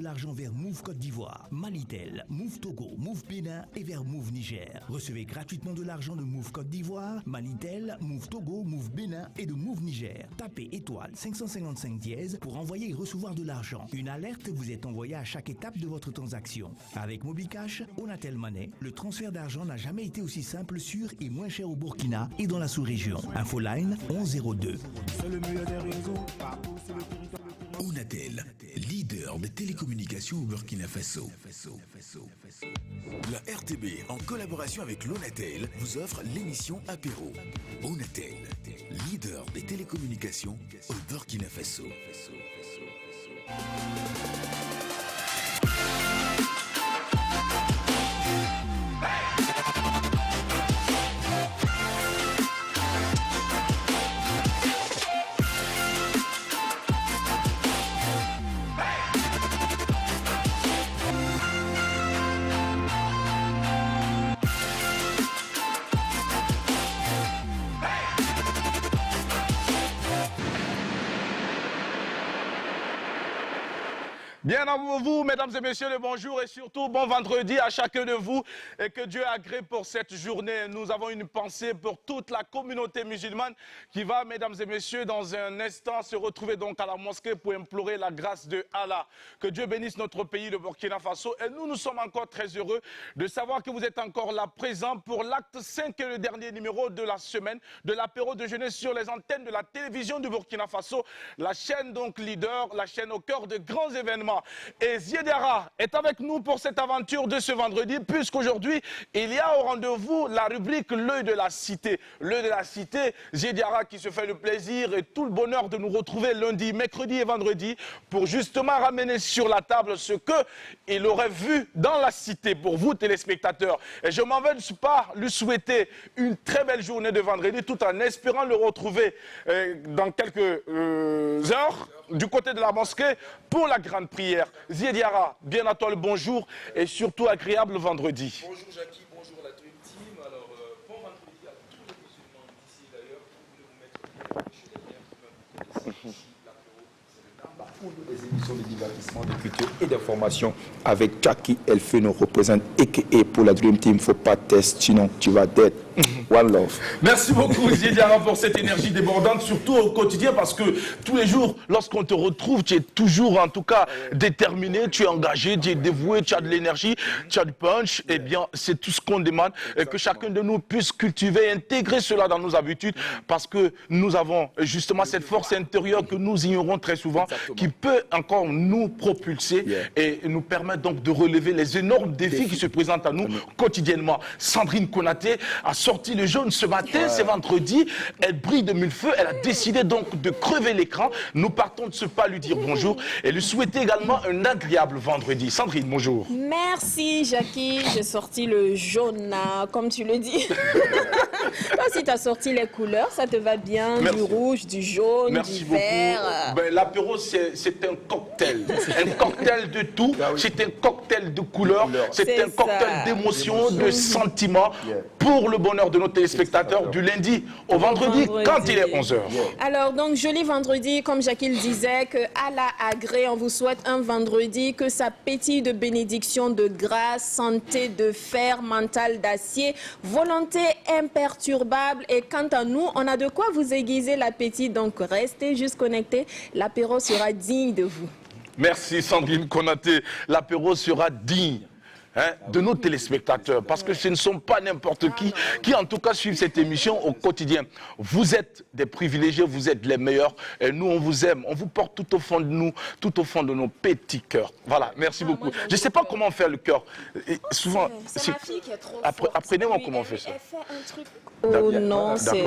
l'argent vers Move Côte d'Ivoire, Malitel, Move Togo, Move Bénin et vers Move Niger. Recevez gratuitement de l'argent de Move Côte d'Ivoire, Malitel, Move Togo, Move Bénin et de Move Niger. Tapez étoile 555 dièse pour envoyer et recevoir de l'argent. Une alerte vous est envoyée à chaque étape de votre transaction. Avec MobiCash, Onatel Money, le transfert d'argent n'a jamais été aussi simple, sûr et moins cher au Burkina et dans la sous-région. Infoline 1102. C'est le meilleur des réseaux, partout sur le territoire. Onatel, leader des télécommunications au Burkina Faso. La RTB, en collaboration avec l'Onatel, vous offre l'émission Apéro. Onatel, leader des télécommunications au Burkina Faso. Bien à vous, mesdames et messieurs, le bonjour et surtout bon vendredi à chacun de vous et que Dieu agrée pour cette journée. Nous avons une pensée pour toute la communauté musulmane qui va, mesdames et messieurs, dans un instant se retrouver donc à la mosquée pour implorer la grâce de Allah. Que Dieu bénisse notre pays, le Burkina Faso. Et nous sommes encore très heureux de savoir que vous êtes encore là présents pour l'acte 5 et le dernier numéro de la semaine de l'apéro de jeunesse sur les antennes de la télévision du Burkina Faso. La chaîne donc leader, la chaîne au cœur de grands événements. Et Ziedara est avec nous pour cette aventure de ce vendredi, puisqu'aujourd'hui, il y a au rendez-vous la rubrique L'œil de la cité. L'œil de la cité, Ziedara qui se fait le plaisir et tout le bonheur de nous retrouver lundi, mercredi et vendredi pour justement ramener sur la table ce qu'il aurait vu dans la cité pour vous, téléspectateurs. Et je m'en vais pas lui souhaiter une très belle journée de vendredi tout en espérant le retrouver dans quelques heures du côté de la mosquée pour la grande prière. Ziediara, bien à toi le bonjour et surtout agréable vendredi. Bonjour Jackie, bonjour la Dream Team. Alors, bon vendredi à tous les musulmans d'ici d'ailleurs. Vous voulez vous mettre bien chez les liens qui me connaissent ici, l'apéro, c'est le Namba pour les émissions de divertissement, de culture et d'information avec Jackie Elfeno représente et pour la Dream Team. Faut pas tester, sinon tu vas dead. One love. Merci beaucoup Ziediara pour cette énergie débordante, surtout au quotidien parce que tous les jours, lorsqu'on te retrouve, tu es toujours en tout cas déterminé, tu es engagé, tu es dévoué, tu as de l'énergie, tu as du punch. Eh bien, c'est tout ce qu'on demande, que chacun de nous puisse cultiver, intégrer cela dans nos habitudes parce que nous avons justement cette force intérieure que nous ignorons très souvent qui peut encore nous propulser et nous permettre donc de relever les énormes défis qui se présentent à nous quotidiennement. Sandrine Konaté a sorti le jaune ce matin, c'est vendredi, elle brille de mille feux, elle a décidé donc de crever l'écran. Nous partons de ce pas lui dire bonjour et lui souhaiter également un agréable vendredi. Sandrine, bonjour. Merci Jackie, j'ai sorti le jaune, comme tu le dis. Toi aussi tu as sorti les couleurs, ça te va bien, du rouge, du jaune, merci du beaucoup. vert. Ben, l'apéro c'est un cocktail de tout, c'est un cocktail de couleurs, c'est un cocktail d'émotions, de sentiments pour le bonheur de nos téléspectateurs du lundi au vendredi quand il est 11h. Alors donc joli vendredi, comme Jackie le disait, que Allah agrée, on vous souhaite un vendredi, que ça pétille de bénédictions, de grâce, santé, de fer, mental d'acier, volonté imperturbable et quant à nous, on a de quoi vous aiguiser l'appétit, donc restez juste connectés, l'apéro sera digne de vous. Merci Sandrine Konaté, l'apéro sera digne de nos téléspectateurs, parce que ce ne sont pas n'importe qui en tout cas suivent cette émission au quotidien. Vous êtes des privilégiés, vous êtes les meilleurs, et nous on vous aime, on vous porte tout au fond de nous, tout au fond de nos petits cœurs. Voilà, merci beaucoup. Je ne sais pas comment faire le cœur. Souvent, c'est ma fille qui est trop apprenez-moi comment on fait ça. Elle fait un truc. Oh non, c'est...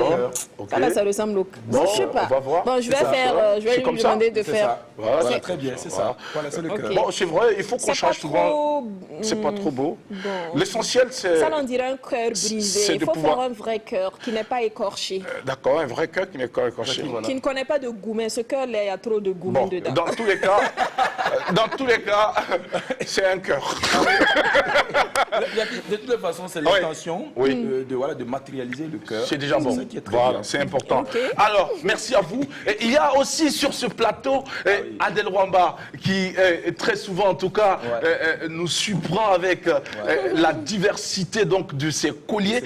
Okay. Là, ça ressemble au... Bon, je sais pas. on va voir. Bon, je vais faire... je vais lui demander de faire... Voilà, très bien, c'est ça. Voilà, c'est le cœur. Bon, c'est vrai, il faut qu'on change souvent. C'est pas trop beau. Bon. L'essentiel, c'est... Ça, on dirait un cœur brisé. Il faut faire un vrai cœur qui n'est pas écorché. D'accord, un vrai cœur qui n'est pas écorché. Qui ne connaît pas de gourmet. Ce cœur-là, il y a trop de gourmet dedans. Dans tous les cas, c'est un cœur. De toutes les façons, c'est Oui. l'intention Oui. de matérialiser le cœur. C'est déjà bon. ça qui est très Voilà, bien. c'est important. Ok. Alors, merci à vous. Et il y a aussi sur ce plateau Adel Wamba qui très souvent, en tout cas, nous surprend avec la diversité donc de ses colliers.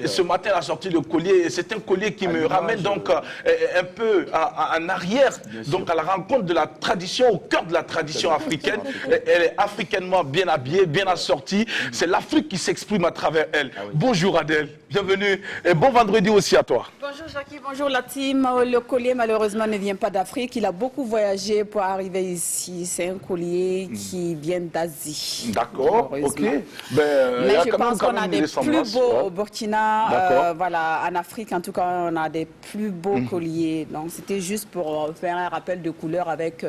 Ce matin, elle a sorti le collier. Et c'est un collier qui me ramène donc un peu en arrière, donc à la rencontre de la tradition, au cœur de la tradition africaine. Elle est africainement bien habillée, bien assortie. C'est l'Afrique qui s'exprime à travers elle. Bonjour Adel, bienvenue et bon vendredi aussi à toi. Bonjour Jackie, bonjour la team. Le collier malheureusement ne vient pas d'Afrique. Il a beaucoup voyagé pour arriver ici. C'est un collier qui vient d'Asie. D'accord, ok. malheureusement. Il y Mais a je pense qu'on a une des ressemblance, plus beaux ouais. au Burkina. D'accord. Voilà, en Afrique en tout cas, on a des plus beaux colliers. Donc c'était juste pour faire un rappel de couleur avec,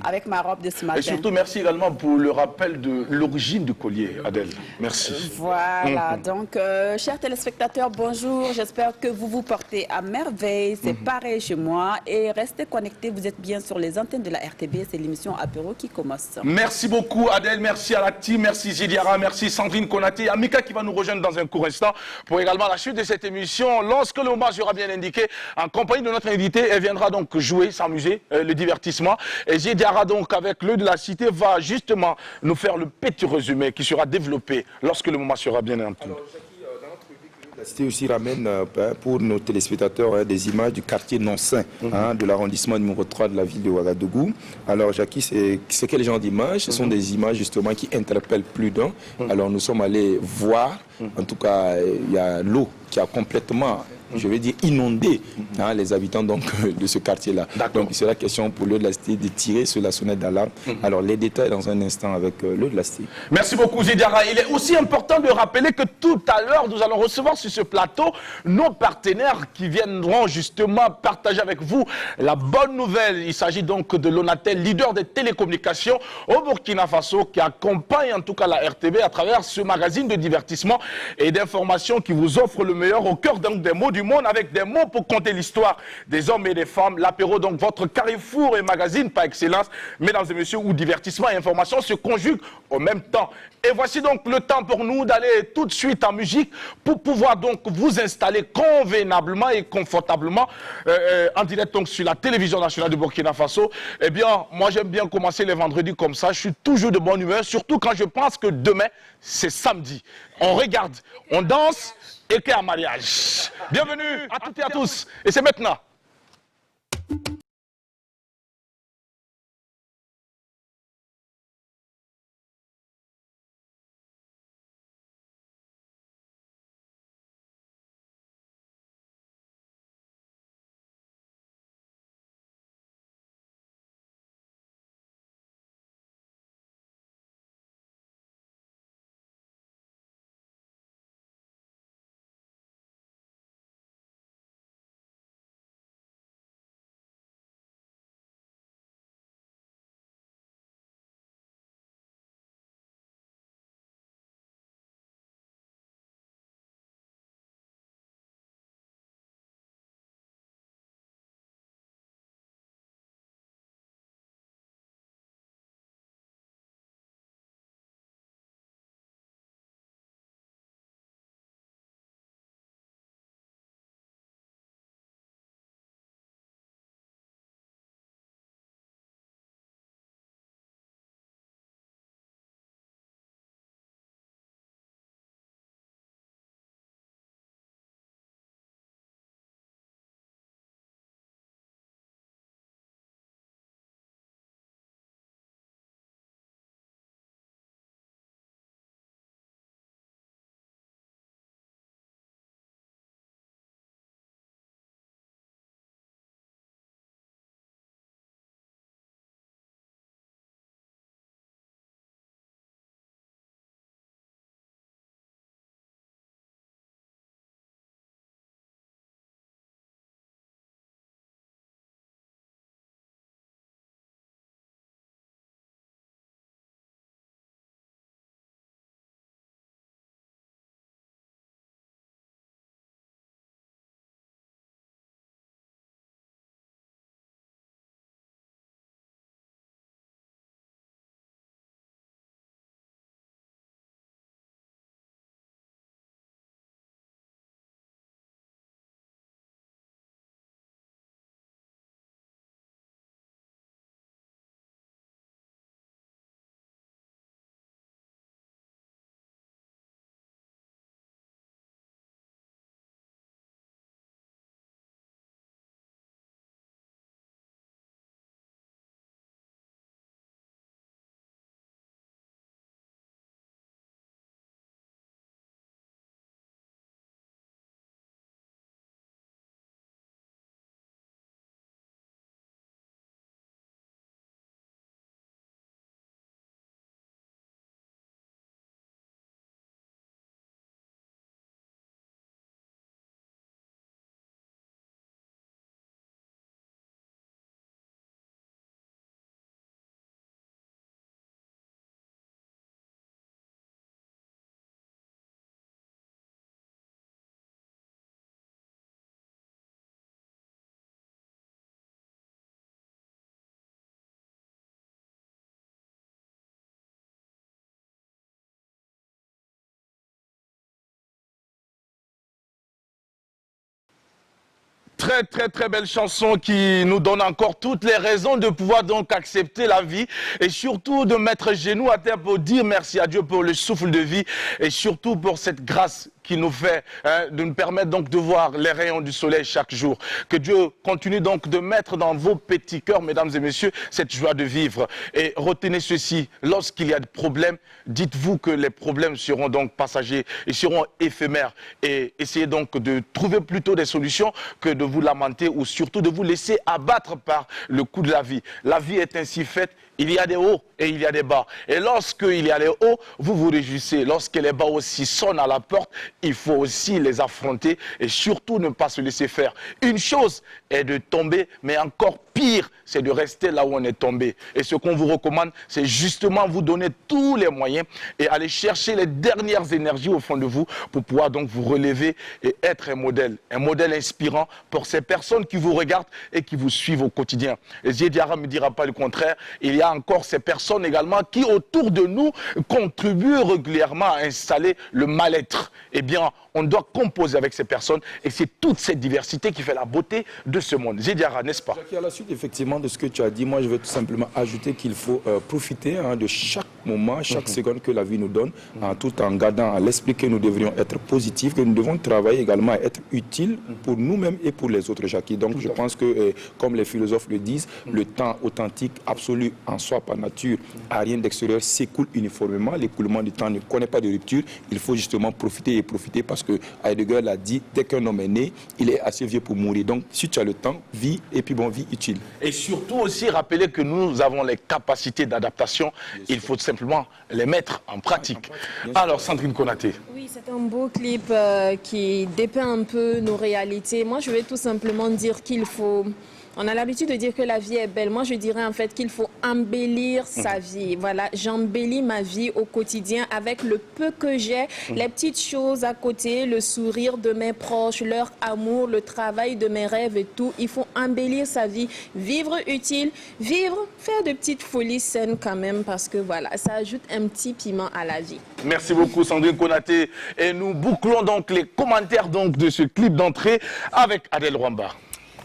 avec ma robe de ce matin. Et surtout, merci également pour le rappel de l'origine du collier, Adel. Merci. Voilà, donc chers téléspectateurs, bonjour, j'espère que vous vous portez à merveille, c'est pareil chez moi et restez connectés, vous êtes bien sur les antennes de la RTB, c'est l'émission Apéro qui commence. Merci beaucoup Adel, merci à la team, merci Zidiara, merci Sandrine Konaté, Amika qui va nous rejoindre dans un court instant pour également la suite de cette émission. Lorsque le moment sera bien indiqué, en compagnie de notre invité, elle viendra donc jouer, s'amuser, le divertissement. Et Zidiara donc avec l'œil de la cité va justement nous faire le petit résumé qui sera développé lorsque le moment sera bien entendu. La cité aussi ramène pour nos téléspectateurs des images du quartier Nonsin, de l'arrondissement numéro 3 de la ville de Ouagadougou. Alors Jackie, c'est quel genre d'images? Ce sont des images justement qui interpellent plus d'un. Alors nous sommes allés voir, en tout cas il y a l'eau qui a complètement, je vais dire, inondé les habitants donc, de ce quartier-là. Donc il sera question pour l'eau de la cité de tirer sur la sonnette d'alarme. Alors les détails dans un instant avec l'eau de la cité. Merci beaucoup Zidiara. Il est aussi important de rappeler que tout à l'heure, nous allons recevoir sur ce plateau nos partenaires qui viendront justement partager avec vous la bonne nouvelle. Il s'agit donc de l'Onatel, leader des télécommunications au Burkina Faso, qui accompagne en tout cas la RTB à travers ce magazine de divertissement et d'information qui vous offre le meilleur au cœur donc des mots du monde, avec des mots pour conter l'histoire des hommes et des femmes. L'apéro, donc votre carrefour et magazine par excellence, mesdames et messieurs, où divertissement et information se conjuguent au même temps. Et voici donc le temps pour nous d'aller tout de suite en musique pour pouvoir donc vous installer convenablement et confortablement en direct donc sur la télévision nationale du Burkina Faso. Eh bien, moi j'aime bien commencer les vendredis comme ça. Je suis toujours de bonne humeur, surtout quand je pense que demain c'est samedi. On regarde, on danse et qu'il y a un mariage. Bienvenue à toutes et à tous. Et c'est maintenant. très belle chanson qui nous donne encore toutes les raisons de pouvoir donc accepter la vie et surtout de mettre genoux à terre pour dire merci à Dieu pour le souffle de vie et surtout pour cette grâce qui nous fait de nous permettre donc de voir les rayons du soleil chaque jour. Que Dieu continue donc de mettre dans vos petits cœurs, mesdames et messieurs, cette joie de vivre. Et retenez ceci, lorsqu'il y a des problèmes, dites-vous que les problèmes seront donc passagers et seront éphémères. Et essayez donc de trouver plutôt des solutions que de vous lamenter ou surtout de vous laisser abattre par le coup de la vie. La vie est ainsi faite. Il y a des hauts et il y a des bas. Et lorsqu'il y a les hauts, vous vous réjouissez. Lorsque les bas aussi sonnent à la porte, il faut aussi les affronter et surtout ne pas se laisser faire. Une chose est de tomber, mais encore pire, c'est de rester là où on est tombé. Et ce qu'on vous recommande, c'est justement vous donner tous les moyens et aller chercher les dernières énergies au fond de vous pour pouvoir donc vous relever et être un modèle inspirant pour ces personnes qui vous regardent et qui vous suivent au quotidien. Et Diarra ne me dira pas le contraire, il y a encore ces personnes également qui autour de nous contribuent régulièrement à installer le mal-être. Eh bien, on doit composer avec ces personnes et c'est toute cette diversité qui fait la beauté de ce monde. Diarra, n'est-ce pas? À la suite effectivement de ce que tu as dit, moi je vais tout simplement ajouter qu'il faut profiter de chaque moment, chaque seconde que la vie nous donne, tout en gardant à l'esprit que nous devrions être positifs, que nous devons travailler également à être utiles pour nous-mêmes et pour les autres, Jackie. Donc je pense que, comme les philosophes le disent, le temps authentique, absolu en soi par nature, à rien d'extérieur, s'écoule uniformément. L'écoulement du temps ne connaît pas de rupture. Il faut justement profiter et profiter parce que Heidegger l'a dit, dès qu'un homme est né, il est assez vieux pour mourir. Donc si tu as le temps, vis et puis bon, vis utile. Et surtout aussi rappeler que nous avons les capacités d'adaptation. Il faut simplement les mettre en pratique. Alors Sandrine Konaté. Oui, c'est un beau clip qui dépeint un peu nos réalités. Moi, je vais tout simplement dire qu'il faut... On a l'habitude de dire que la vie est belle. Moi, je dirais en fait qu'il faut embellir sa vie. Voilà, j'embellis ma vie au quotidien avec le peu que j'ai, les petites choses à côté, le sourire de mes proches, leur amour, le travail de mes rêves et tout. Il faut embellir sa vie, vivre utile, vivre, faire de petites folies saines quand même parce que voilà, ça ajoute un petit piment à la vie. Merci beaucoup Sandrine Konaté. Et nous bouclons donc les commentaires donc de ce clip d'entrée avec Adèle Rwamba.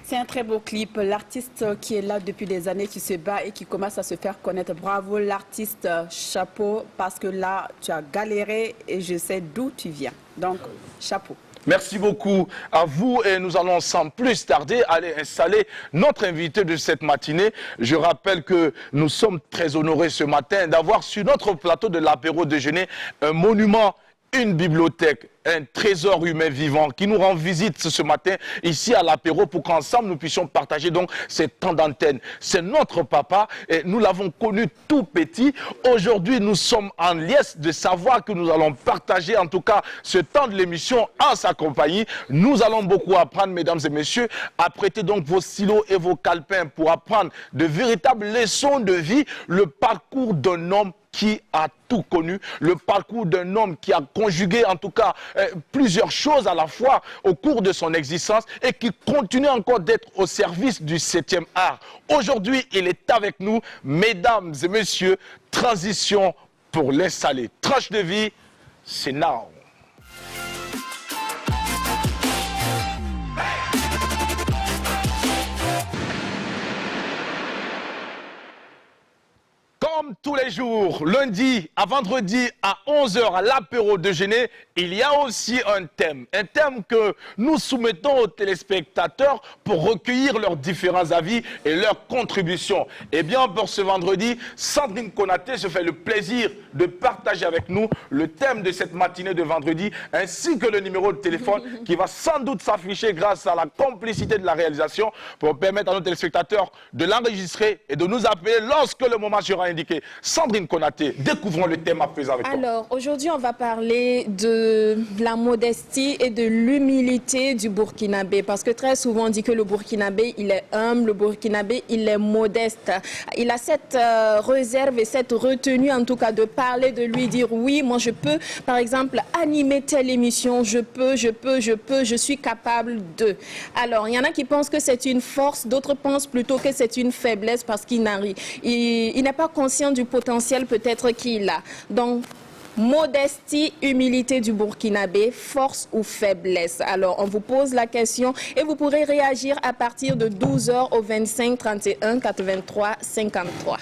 C'est un très beau clip. L'artiste qui est là depuis des années, qui se bat et qui commence à se faire connaître. Bravo l'artiste, chapeau, parce que là, tu as galéré et je sais d'où tu viens. Donc, chapeau. Merci beaucoup à vous et nous allons sans plus tarder aller installer notre invité de cette matinée. Je rappelle que nous sommes très honorés ce matin d'avoir sur notre plateau de l'apéro déjeuner un monument, une bibliothèque, un trésor humain vivant qui nous rend visite ce matin ici à l'apéro pour qu'ensemble nous puissions partager donc ces temps d'antenne. C'est notre papa et nous l'avons connu tout petit. Aujourd'hui, nous sommes en liesse de savoir que nous allons partager en tout cas ce temps de l'émission en sa compagnie. Nous allons beaucoup apprendre, mesdames et messieurs. Apprêtez donc vos stylos et vos calepins pour apprendre de véritables leçons de vie, le parcours d'un homme qui a tout connu, le parcours d'un homme qui a conjugué en tout cas plusieurs choses à la fois au cours de son existence et qui continue encore d'être au service du 7e art. Aujourd'hui, il est avec nous, mesdames et messieurs, transition pour l'installer. Tranche de vie, c'est now. Comme tous les jours, lundi à vendredi à 11h à l'apéro déjeuner, il y a aussi un thème que nous soumettons aux téléspectateurs pour recueillir leurs différents avis et leurs contributions. Et bien pour ce vendredi, Sandrine Konaté se fait le plaisir de partager avec nous le thème de cette matinée de vendredi ainsi que le numéro de téléphone qui va sans doute s'afficher grâce à la complicité de la réalisation pour permettre à nos téléspectateurs de l'enregistrer et de nous appeler lorsque le moment sera indiqué. Sandrine Konaté, découvrons le thème à présent avec toi. Alors, aujourd'hui, on va parler de la modestie et de l'humilité du Burkinabé. Parce que très souvent, on dit que le Burkinabé, il est humble, le Burkinabé, il est modeste. Il a cette réserve et cette retenue, en tout cas, de parler de lui, dire oui, moi, je peux, par exemple, animer telle émission, je suis capable de. Alors, il y en a qui pensent que c'est une force, d'autres pensent plutôt que c'est une faiblesse parce qu'il n'est pas conscient du potentiel peut-être qu'il a. Donc, Modestie, humilité du Burkinabé, force ou faiblesse? Alors, on vous pose la question et vous pourrez réagir à partir de 12h au 25 31 83 53.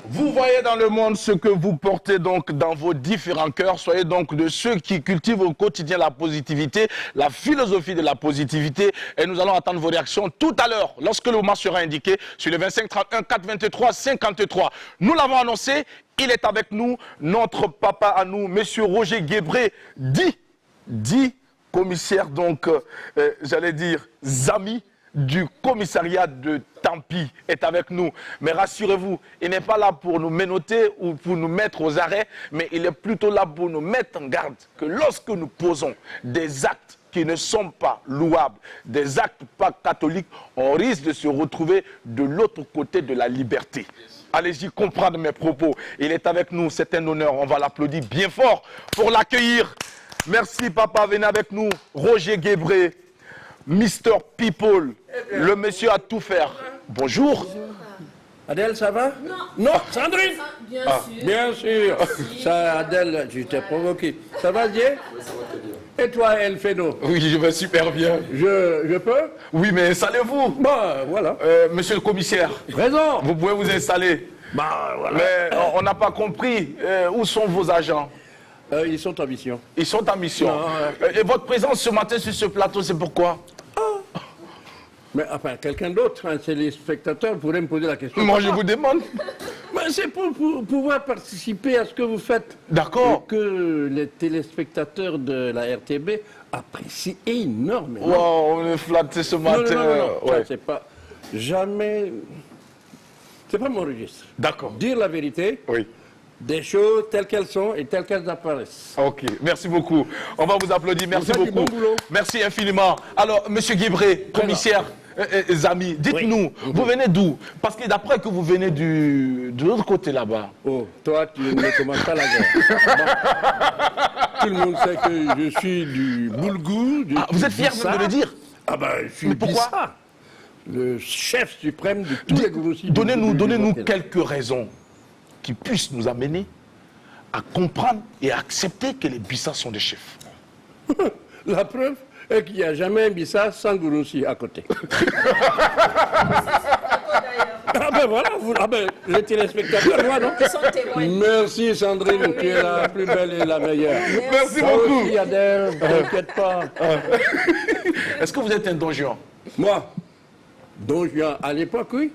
Vous voyez dans le monde ce que vous portez donc dans vos différents cœurs. Soyez donc de ceux qui cultivent au quotidien la positivité, la philosophie de la positivité. Et nous allons attendre vos réactions tout à l'heure, lorsque le moment sera indiqué, sur le 25 31 423 53. Nous l'avons annoncé, il est avec nous, notre papa à nous, monsieur Roger Guébré, dit commissaire, donc, j'allais dire, Zami du commissariat de Tampi est avec nous. Mais rassurez-vous, il n'est pas là pour nous menotter ou pour nous mettre aux arrêts, mais il est plutôt là pour nous mettre en garde que lorsque nous posons des actes qui ne sont pas louables, des actes pas catholiques, on risque de se retrouver de l'autre côté de la liberté. Allez-y comprendre mes propos. Il est avec nous, c'est un honneur, on va l'applaudir bien fort pour l'accueillir. Merci papa, venez avec nous, Roger Guébré. Mr. People, le monsieur à tout faire. Bonjour. Adèle, ça va? Non, Sandrine? Bien sûr. Bien sûr. Ça, Adèle, je t'ai provoqué. Ça va, Dieu? Ça va très bien. Et toi, Elfeno? Oui, je vais super bien. Je peux? Oui, mais installez-vous. Bah, voilà. Monsieur le commissaire, Présent. vous pouvez vous installer. Bah, voilà. Mais on n'a pas compris. Où sont vos agents? Ils sont en mission. Ils sont en mission. Non, Et votre présence ce matin sur ce plateau, c'est pourquoi? Mais enfin, quelqu'un d'autre, un téléspectateur, pourrait me poser la question. Moi, je vous demande. Mais c'est pour pouvoir participer à ce que vous faites. D'accord. Et que les téléspectateurs de la RTB apprécient énormément. Wow, on est flatté ce matin. Non. Ouais. Ça, c'est pas... Jamais... C'est pas mon registre. D'accord. Dire la vérité. Oui. Des choses telles qu'elles sont et telles qu'elles apparaissent. Ok, merci beaucoup. On va vous applaudir, merci Vous faites du beaucoup. bon boulot. Merci infiniment. Alors, monsieur Guébré, commissaire, Zami, dites-nous, vous venez d'où? Parce que d'après que vous venez de l'autre côté là-bas. Oh, toi, tu ne commences pas la guerre. Bon. Tout le monde sait que je suis du Boulgou. Vous êtes fier de le dire? Ah ben, je suis Mais pourquoi? Bissa, le chef suprême de tous les Gourossis. Donnez-nous quelques raisons qui puissent nous amener à comprendre et à accepter que les Bissa sont des chefs. La preuve est qu'il n'y a jamais un Bissa sans Gourossi à côté. Ah ben voilà, les téléspectateurs, moi, non? Ils sont témoins. Merci Sandrine, tu es la plus belle et la meilleure. Merci Toi beaucoup. aussi, Adèle, t'inquiète pas. Est-ce que vous êtes un Don Juan? Moi, Don Juan, à l'époque, oui.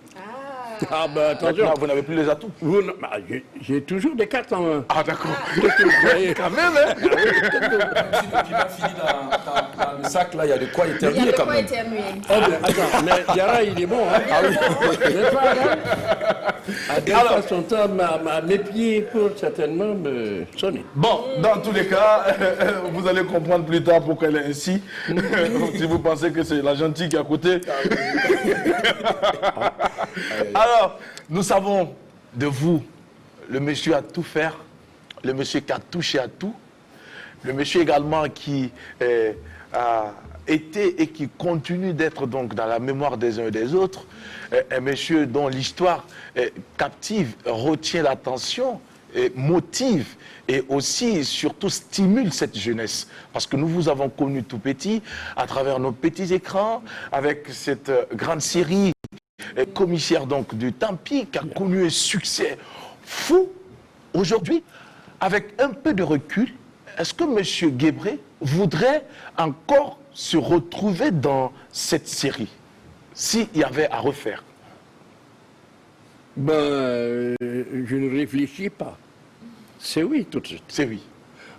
Ah ben attention, Maintenant, vous n'avez plus les atouts. j'ai toujours des cartes en main. Ah d'accord. Qu'est-ce que vous croyez? Quand même, hein? Tu m'as fini dans le sac, là, il y a de quoi Il y a éternuer de quand quoi même. éternuer. Oh, ben, attends, mais Yara, il est bon, hein? Ah oui. N'est-ce pas, Adèle? Adèle passe son temps à mes pieds pour certainement me sonner. Bon, dans tous les cas, vous allez comprendre plus tard pourquoi elle est ainsi. Si vous pensez que c'est la gentille qui est à côté. Alors, nous savons de vous, le monsieur à tout faire, le monsieur qui a touché à tout, le monsieur également qui a été et qui continue d'être donc dans la mémoire des uns et des autres, un monsieur dont l'histoire captive, retient l'attention, motive et aussi surtout stimule cette jeunesse. Parce que nous vous avons connu tout petit, à travers nos petits écrans, avec cette grande série commissaire donc du Tampi qui a connu un succès fou. Aujourd'hui, avec un peu de recul, est-ce que M. Guébré voudrait encore se retrouver dans cette série, s'il y avait à refaire? Ben, je ne réfléchis pas. C'est oui tout de suite. C'est oui.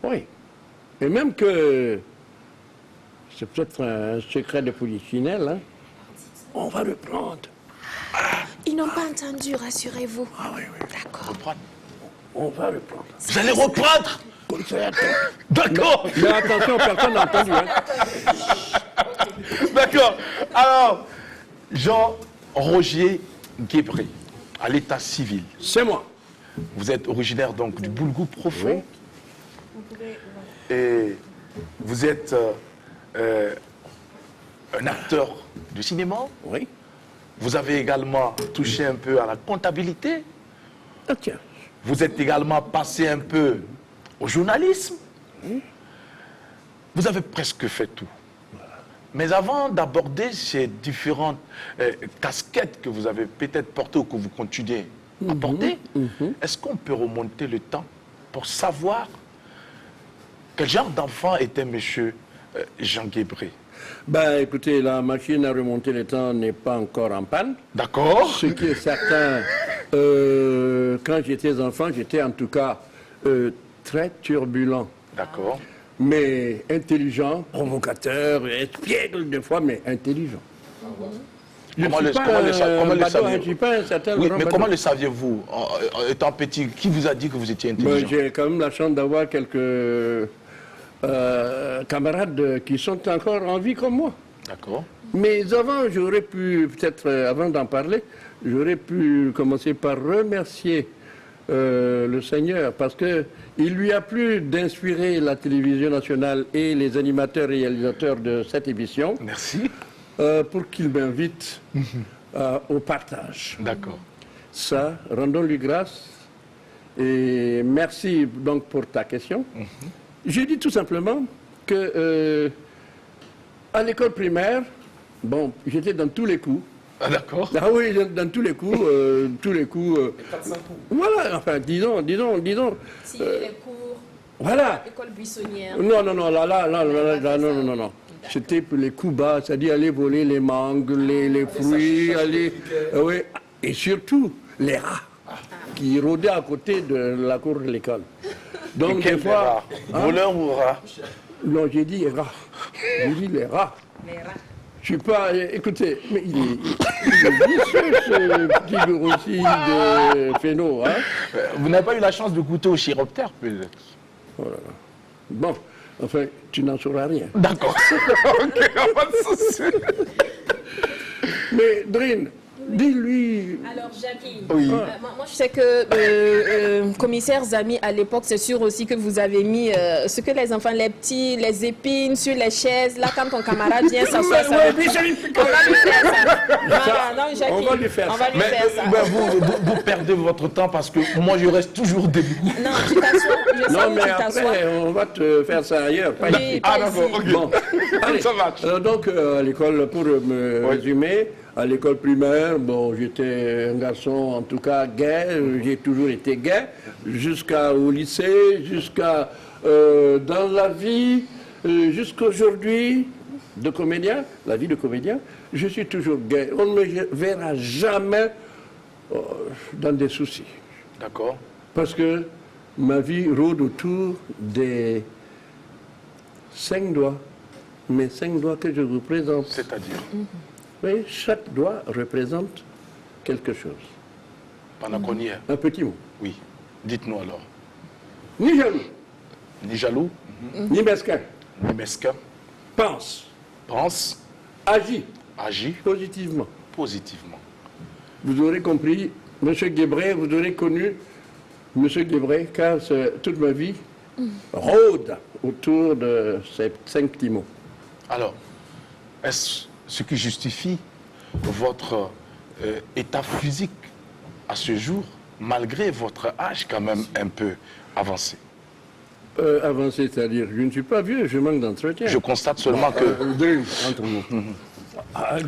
Oui. Et même que, c'est peut-être un secret de polichinelle, hein, on va le prendre. Ils n'ont pas entendu, rassurez-vous. Ah oui, oui. D'accord. On va le prendre. Vous allez reprendre? Comme ça, D'accord. mais attention, personne n'a entendu. Hein. D'accord. Alors, Jean-Roger Guébré, à l'état civil. C'est moi. Vous êtes originaire donc du Boulgou profond. Et vous êtes un acteur de cinéma. Oui. Vous avez également touché un peu à la comptabilité. Ah, tiens. Vous êtes également passé un peu au journalisme. Vous avez presque fait tout. Mais avant d'aborder ces différentes casquettes que vous avez peut-être portées ou que vous continuez à porter, est-ce qu'on peut remonter le temps pour savoir quel genre d'enfant était M. Jean Guébré? Ben, écoutez, la machine à remonter le temps n'est pas encore en panne. D'accord. Ce qui est certain, quand j'étais enfant, j'étais en tout cas très turbulent. D'accord. Mais intelligent, provocateur, espiègle des fois, mais intelligent. Comment le saviez-vous? Je suis pas un certain Oui, grand mais badaud. comment le saviez-vous étant petit? Qui vous a dit que vous étiez Ben, intelligent? j'ai quand même la chance d'avoir quelques camarades qui sont encore en vie comme moi. D'accord. Mais avant, j'aurais pu, peut-être avant d'en parler, j'aurais pu commencer par remercier le Seigneur parce qu'il lui a plu d'inspirer la télévision nationale et les animateurs et réalisateurs de cette émission. Merci. Pour qu'il m'invite au partage. D'accord. Ça, rendons-lui grâce. Et merci donc pour ta question. Je dis tout simplement que à l'école primaire, bon, j'étais dans tous les coups. Ah, d'accord. Ah oui, dans tous les coups, voilà, enfin, disons. Si les cours, Voilà. école buissonnière. Non, non. C'était pour les coups bas, c'est-à-dire aller voler les mangues, les fruits, aller... oui, et surtout, les rats qui rôdaient à côté de la cour de l'école. Donc, des fois... Voleur ou rat? Non, j'ai dit les rats. J'ai dit les rats. Je suis pas... Écoutez, mais il est vicieux, ce petit grossi de Féno, hein. Vous n'avez pas eu la chance de goûter au chiroptère, peut-être? Oh là là. Bon, enfin, tu n'en sauras rien. D'accord. Ok, pas de souci. Mais, Drin, dis-lui... Alors, Jackie, Oui. moi je sais que commissaire Zami, à l'époque, c'est sûr aussi que vous avez mis ce que les enfants, les petits, les épines sur les chaises. Là, quand ton camarade vient s'asseoir, ça va... On va lui faire ça. Voilà, non, Jackie, On va lui faire ça. Mais, faire ça. Vous perdez votre temps parce que moi, je reste toujours debout. Non, tu t'assois. Je sais Non, où mais tu t'assois. après, on va te faire ça ailleurs. Pas Oui, ici. pas d'accord, ici. ok. Bon, allez. Ça marche. Alors donc, à l'école, pour me résumer, à l'école primaire, bon, j'étais un garçon, en tout cas, gai. J'ai toujours été gai, jusqu'au lycée, jusqu'à dans la vie, jusqu'à aujourd'hui, de comédien, la vie de comédien, je suis toujours gai. On ne me verra jamais dans des soucis. D'accord. Parce que ma vie rôde autour des 5 doigts. Mes 5 doigts que je vous présente. C'est-à-dire? Oui, chaque doigt représente quelque chose. Pendant qu'on y est. Un petit mot. Oui. Dites-nous alors. Ni jaloux, Ni jaloux, ni mesquin. ni mesquin. Pense, Pense, agis agit positivement. positivement. Vous aurez compris, M. Guébré, vous aurez connu M. Guébré, car toute ma vie rôde autour de ces 5 petits mots. Alors, est-ce ce qui justifie votre état physique à ce jour, malgré votre âge quand même un peu avancé? Avancé, c'est-à-dire, je ne suis pas vieux, je manque d'entretien. Je constate seulement que... Drin, entre nous.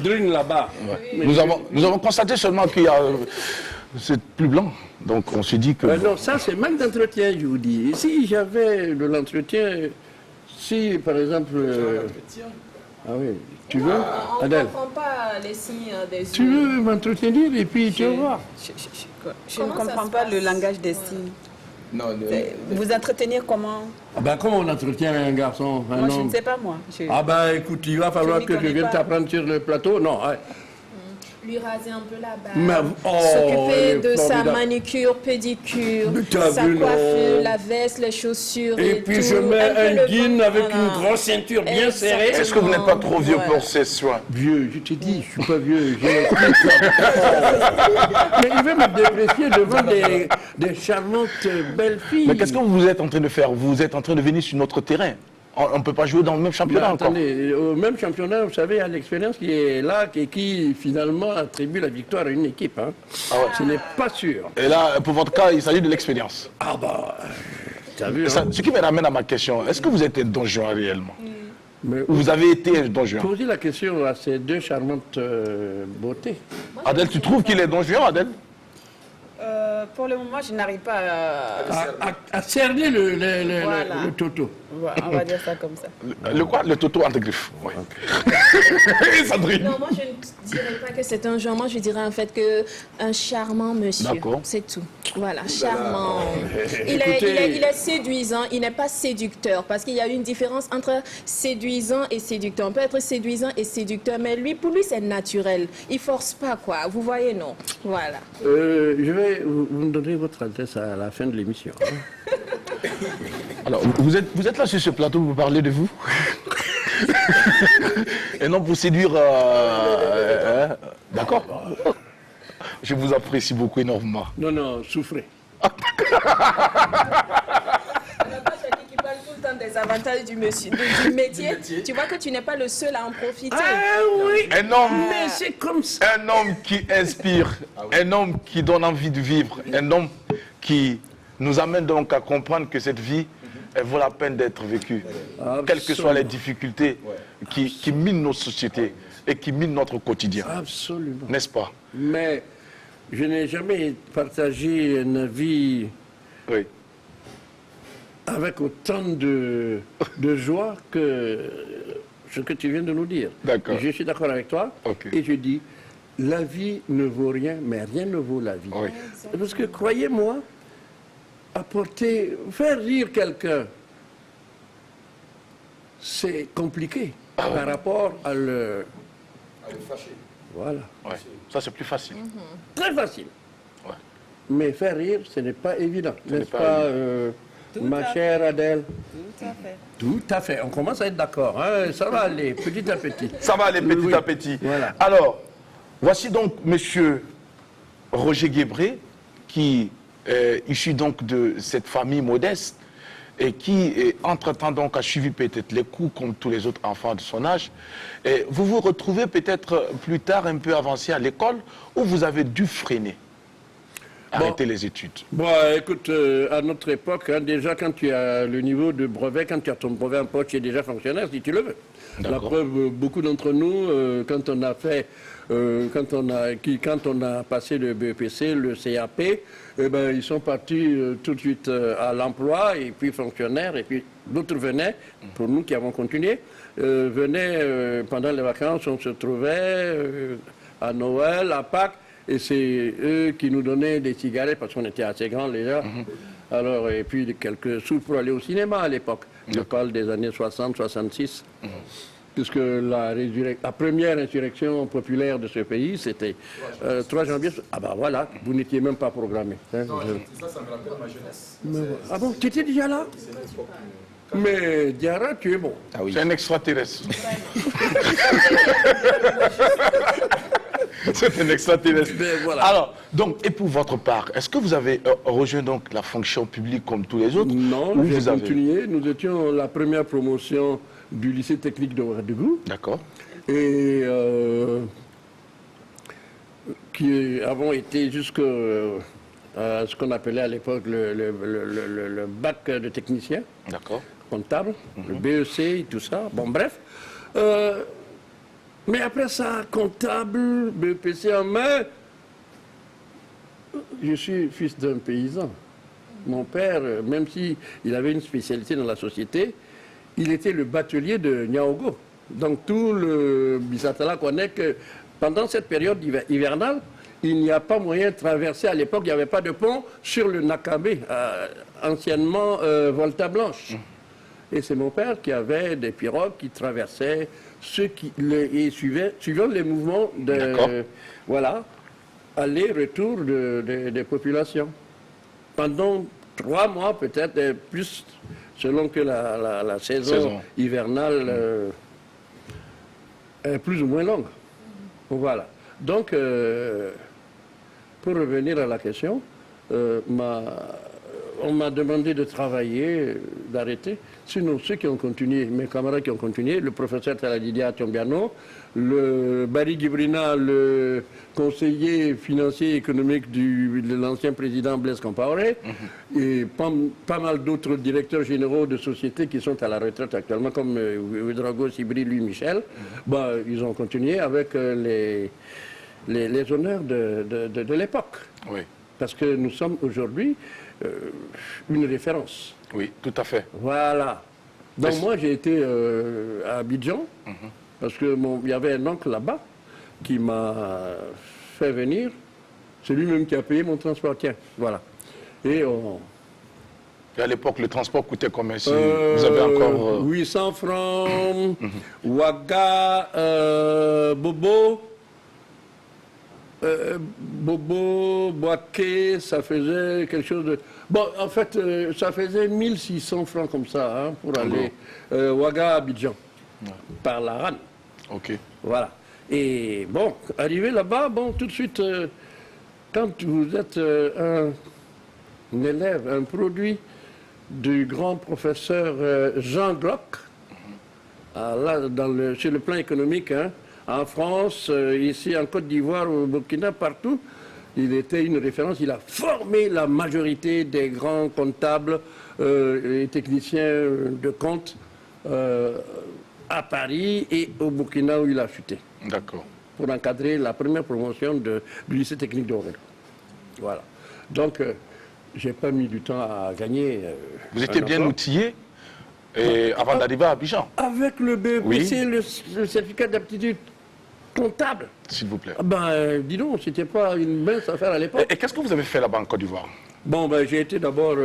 Drin là-bas. Nous avons constaté seulement qu'il y a... c'est plus blanc. Donc on se dit que... Non, ça c'est manque d'entretien, je vous dis. Et si j'avais de l'entretien, si par exemple... ah oui, tu veux, On ne Adèle, comprend pas les signes des tu yeux. veux m'entretenir et puis tu vas voir. Je ne Comment ça comprends se pas passe? le langage des signes. Non, Vous entretenir comment? Ah ben comment on entretient un garçon, un Moi, je homme? ne sais pas, moi. Ah ben écoute, il va falloir m'y que je connais vienne pas. t'apprendre sur le plateau. Non, ouais. Lui raser un peu la barbe, Mais- oh, s'occuper elle est de sa formidable. manicure, pédicure, Mais t'as sa vu, non? coiffure, la veste, les chaussures Et et puis tout. je mets peu un le jean bon- avec Voilà. une grosse ceinture bien serrée. Exactement. Est-ce que vous n'êtes pas trop vieux Voilà. pour ces soins? Vieux, je te dis, je suis pas vieux. j'ai un petit Mais il veut me déprécier devant des charmantes belles filles. Mais qu'est-ce que vous êtes en train de faire? Vous êtes en train de venir sur notre terrain. On ne peut pas jouer dans le même Mais championnat encore. attendez, au même championnat, vous savez, il y a l'expérience qui est là et qui finalement attribue la victoire à une équipe. Hein. Ah ouais. Ce n'est pas sûr. Et là, pour votre cas, il s'agit de l'expérience. Ah bah, T'as vu, Ça, hein? ce qui me ramène à ma question, est-ce que vous êtes un don Juan réellement? Mais Ou vous avez été un don Juan? posez la question à ces deux charmantes beautés. Adèle, tu trouves qu'il est don Juan, Adèle? Pour le moment, je n'arrive pas À cerner le Voilà. toto. On va dire ça comme ça. Le quoi? Le toto entre griffes. Oui. Sandrine. Non, moi je ne dirais pas que c'est un genre, moi je dirais en fait que un charmant monsieur. D'accord. C'est tout. Voilà, charmant. Il Écoutez- est séduisant, il n'est pas séducteur parce qu'il y a une différence entre séduisant et séducteur. On peut être séduisant et séducteur, mais lui, pour lui, c'est naturel. Il force pas quoi. Vous voyez, non? Voilà. Je vais vous me donner votre adresse à la fin de l'émission. Hein. Alors, vous êtes là sur ce plateau pour parler de vous? Et non pour séduire... D'accord. Je vous apprécie beaucoup énormément. Non, souffrez. Qui parle tout le temps des avantages du métier. Tu vois que tu n'es pas le seul à en profiter. Ah oui. Un homme, Mais c'est comme ça. un homme qui inspire, un homme qui donne envie de vivre, un homme qui nous amène donc à comprendre que cette vie, elle vaut la peine d'être vécue. Quelles que soient les difficultés qui minent nos sociétés et qui minent notre quotidien. Absolument. N'est-ce pas? Mais je n'ai jamais partagé une vie Oui. avec autant de joie que ce que tu viens de nous dire. D'accord. Je suis d'accord avec toi. Ok. Et je dis, la vie ne vaut rien, mais rien ne vaut la vie. Oui. Parce que croyez-moi, faire rire quelqu'un, c'est compliqué par rapport à le... Voilà. Ouais. Ça, c'est plus facile. Très facile. Ouais. Mais faire rire, ce n'est pas évident. n'est N'est-ce pas pas, Tout ma à chère Adèle? Tout à fait. Tout à fait. On commence à être d'accord. Hein. Ça va aller, petit à petit. Ça va aller petit Oui. à petit. Voilà. Alors, voici donc monsieur Roger Guébré, qui est issu donc de cette famille modeste et qui, entre-temps, donc, a suivi peut-être les coups comme tous les autres enfants de son âge. Et vous vous retrouvez peut-être plus tard, un peu avancé à l'école, où vous avez dû freiner, arrêter les études. Bon, écoute, à notre époque, hein, déjà, quand tu as le niveau de brevet, quand tu as ton brevet en poche, tu es déjà fonctionnaire, si tu le veux. La preuve, beaucoup d'entre nous, quand on a fait, quand on a passé le BEPC, le CAP, eh ben, ils sont partis tout de suite à l'emploi, et puis fonctionnaires, et puis d'autres venaient, pour nous qui avons continué, venaient pendant les vacances, on se trouvait à Noël, à Pâques, et c'est eux qui nous donnaient des cigarettes, parce qu'on était assez grands déjà. Alors, et puis quelques sous pour aller au cinéma à l'époque. Je parle des années 60-66. Puisque la première insurrection populaire de ce pays, c'était 3 janvier. Ah ben voilà, vous n'étiez même pas programmé. Hein, Ça me rappelle ma jeunesse. Ah bon, tu étais déjà là? Mais Diarra, tu es bon. C'est un extraterrestre. C'est un extraterrestre. Ben, voilà. Alors, donc, et pour votre part, est-ce que vous avez rejoint donc la fonction publique comme tous les autres? Non, ou j'ai vous avez... continué. Nous étions la première promotion du lycée technique de Ouagadougou. D'accord. Et qui avons été jusqu'à ce qu'on appelait à l'époque le bac de technicien D'accord. comptable, le BEC et tout ça. Bon, bref. Mais après ça, comptable, BEPC en main, je suis fils d'un paysan. Mon père, même s'il avait une spécialité dans la société, il était le batelier de Niaogo. Donc tout le Bissatala connaît que pendant cette période hivernale, il n'y a pas moyen de traverser. À l'époque, il n'y avait pas de pont sur le Nakabé, anciennement Volta Blanche. Et c'est mon père qui avait des pirogues qui traversaient et suivant les mouvements voilà, aller-retour des populations. Pendant 3 mois, peut-être plus, selon que la saison hivernale est plus ou moins longue. Voilà. Donc, pour revenir à la question, on m'a demandé de travailler, d'arrêter. Sinon, ceux qui ont continué, mes camarades qui ont continué, le professeur Taladidia Tiombiano, le Barry Gibrina, le conseiller financier et économique de l'ancien président Blaise Compaoré, et pas mal d'autres directeurs généraux de sociétés qui sont à la retraite actuellement, comme Ouedraogo Sibri, Louis Michel. Ils ont continué avec les honneurs de l'époque. Oui. Parce que nous sommes aujourd'hui une référence. Oui, tout à fait. Voilà. Donc moi, j'ai été à Abidjan, parce qu'il y avait un oncle là-bas qui m'a fait venir. C'est lui-même qui a payé mon transport. Tiens, voilà. Et à l'époque, le transport coûtait combien si vous avez encore... 800 francs, Ouaga, Bobo, Boaké, ça faisait quelque chose de... Bon, en fait, ça faisait 1600 francs comme ça, hein, pour aller Ouaga, Abidjan, par la RAN. Ok. Voilà. Et bon, arrivé là-bas, bon, tout de suite, quand vous êtes un élève, un produit du grand professeur Jean Glock, là, sur le plan économique, hein, en France, ici en Côte d'Ivoire, au Burkina, partout, il était une référence. Il a formé la majorité des grands comptables et techniciens de compte à Paris et au Burkina où il a chuté. D'accord. Pour encadrer la première promotion du lycée technique d'Oréal. Voilà. Donc, j'ai pas mis du temps à gagner. Vous étiez bien outillé avant d'arriver à Abidjan. Avec le BEPC, Oui. le certificat d'aptitude comptable. S'il vous plaît. Dis donc, c'était pas une mince affaire à l'époque. Et qu'est-ce que vous avez fait là-bas en Côte d'Ivoire? Bon, j'ai été d'abord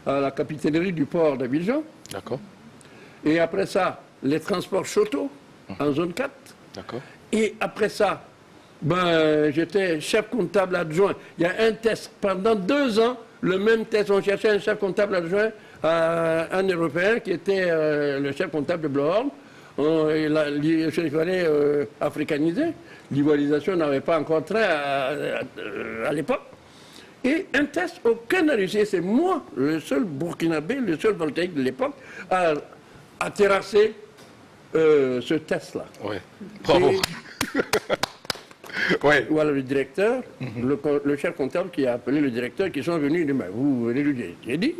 à la capitainerie du port d'Abidjan. D'accord. Et après ça, les transports Choto, en zone 4. D'accord. Et après ça, j'étais chef comptable adjoint. Il y a un test. Pendant 2 ans, le même test. On cherchait un chef comptable adjoint à un Européen qui était le chef comptable de Blauhorn. Il fallait africaniser. L'ivoirisation n'avait pas encore trait à l'époque. Et un test, aucun n'a réussi. C'est moi, le seul Burkinabé, le seul voltaïque de l'époque, à terrasser ce test-là. Oui. Bravo. Ouais. Voilà le directeur, le chef comptable qui a appelé le directeur, qui sont venus, il dit, vous venez lui dire. J'ai dit,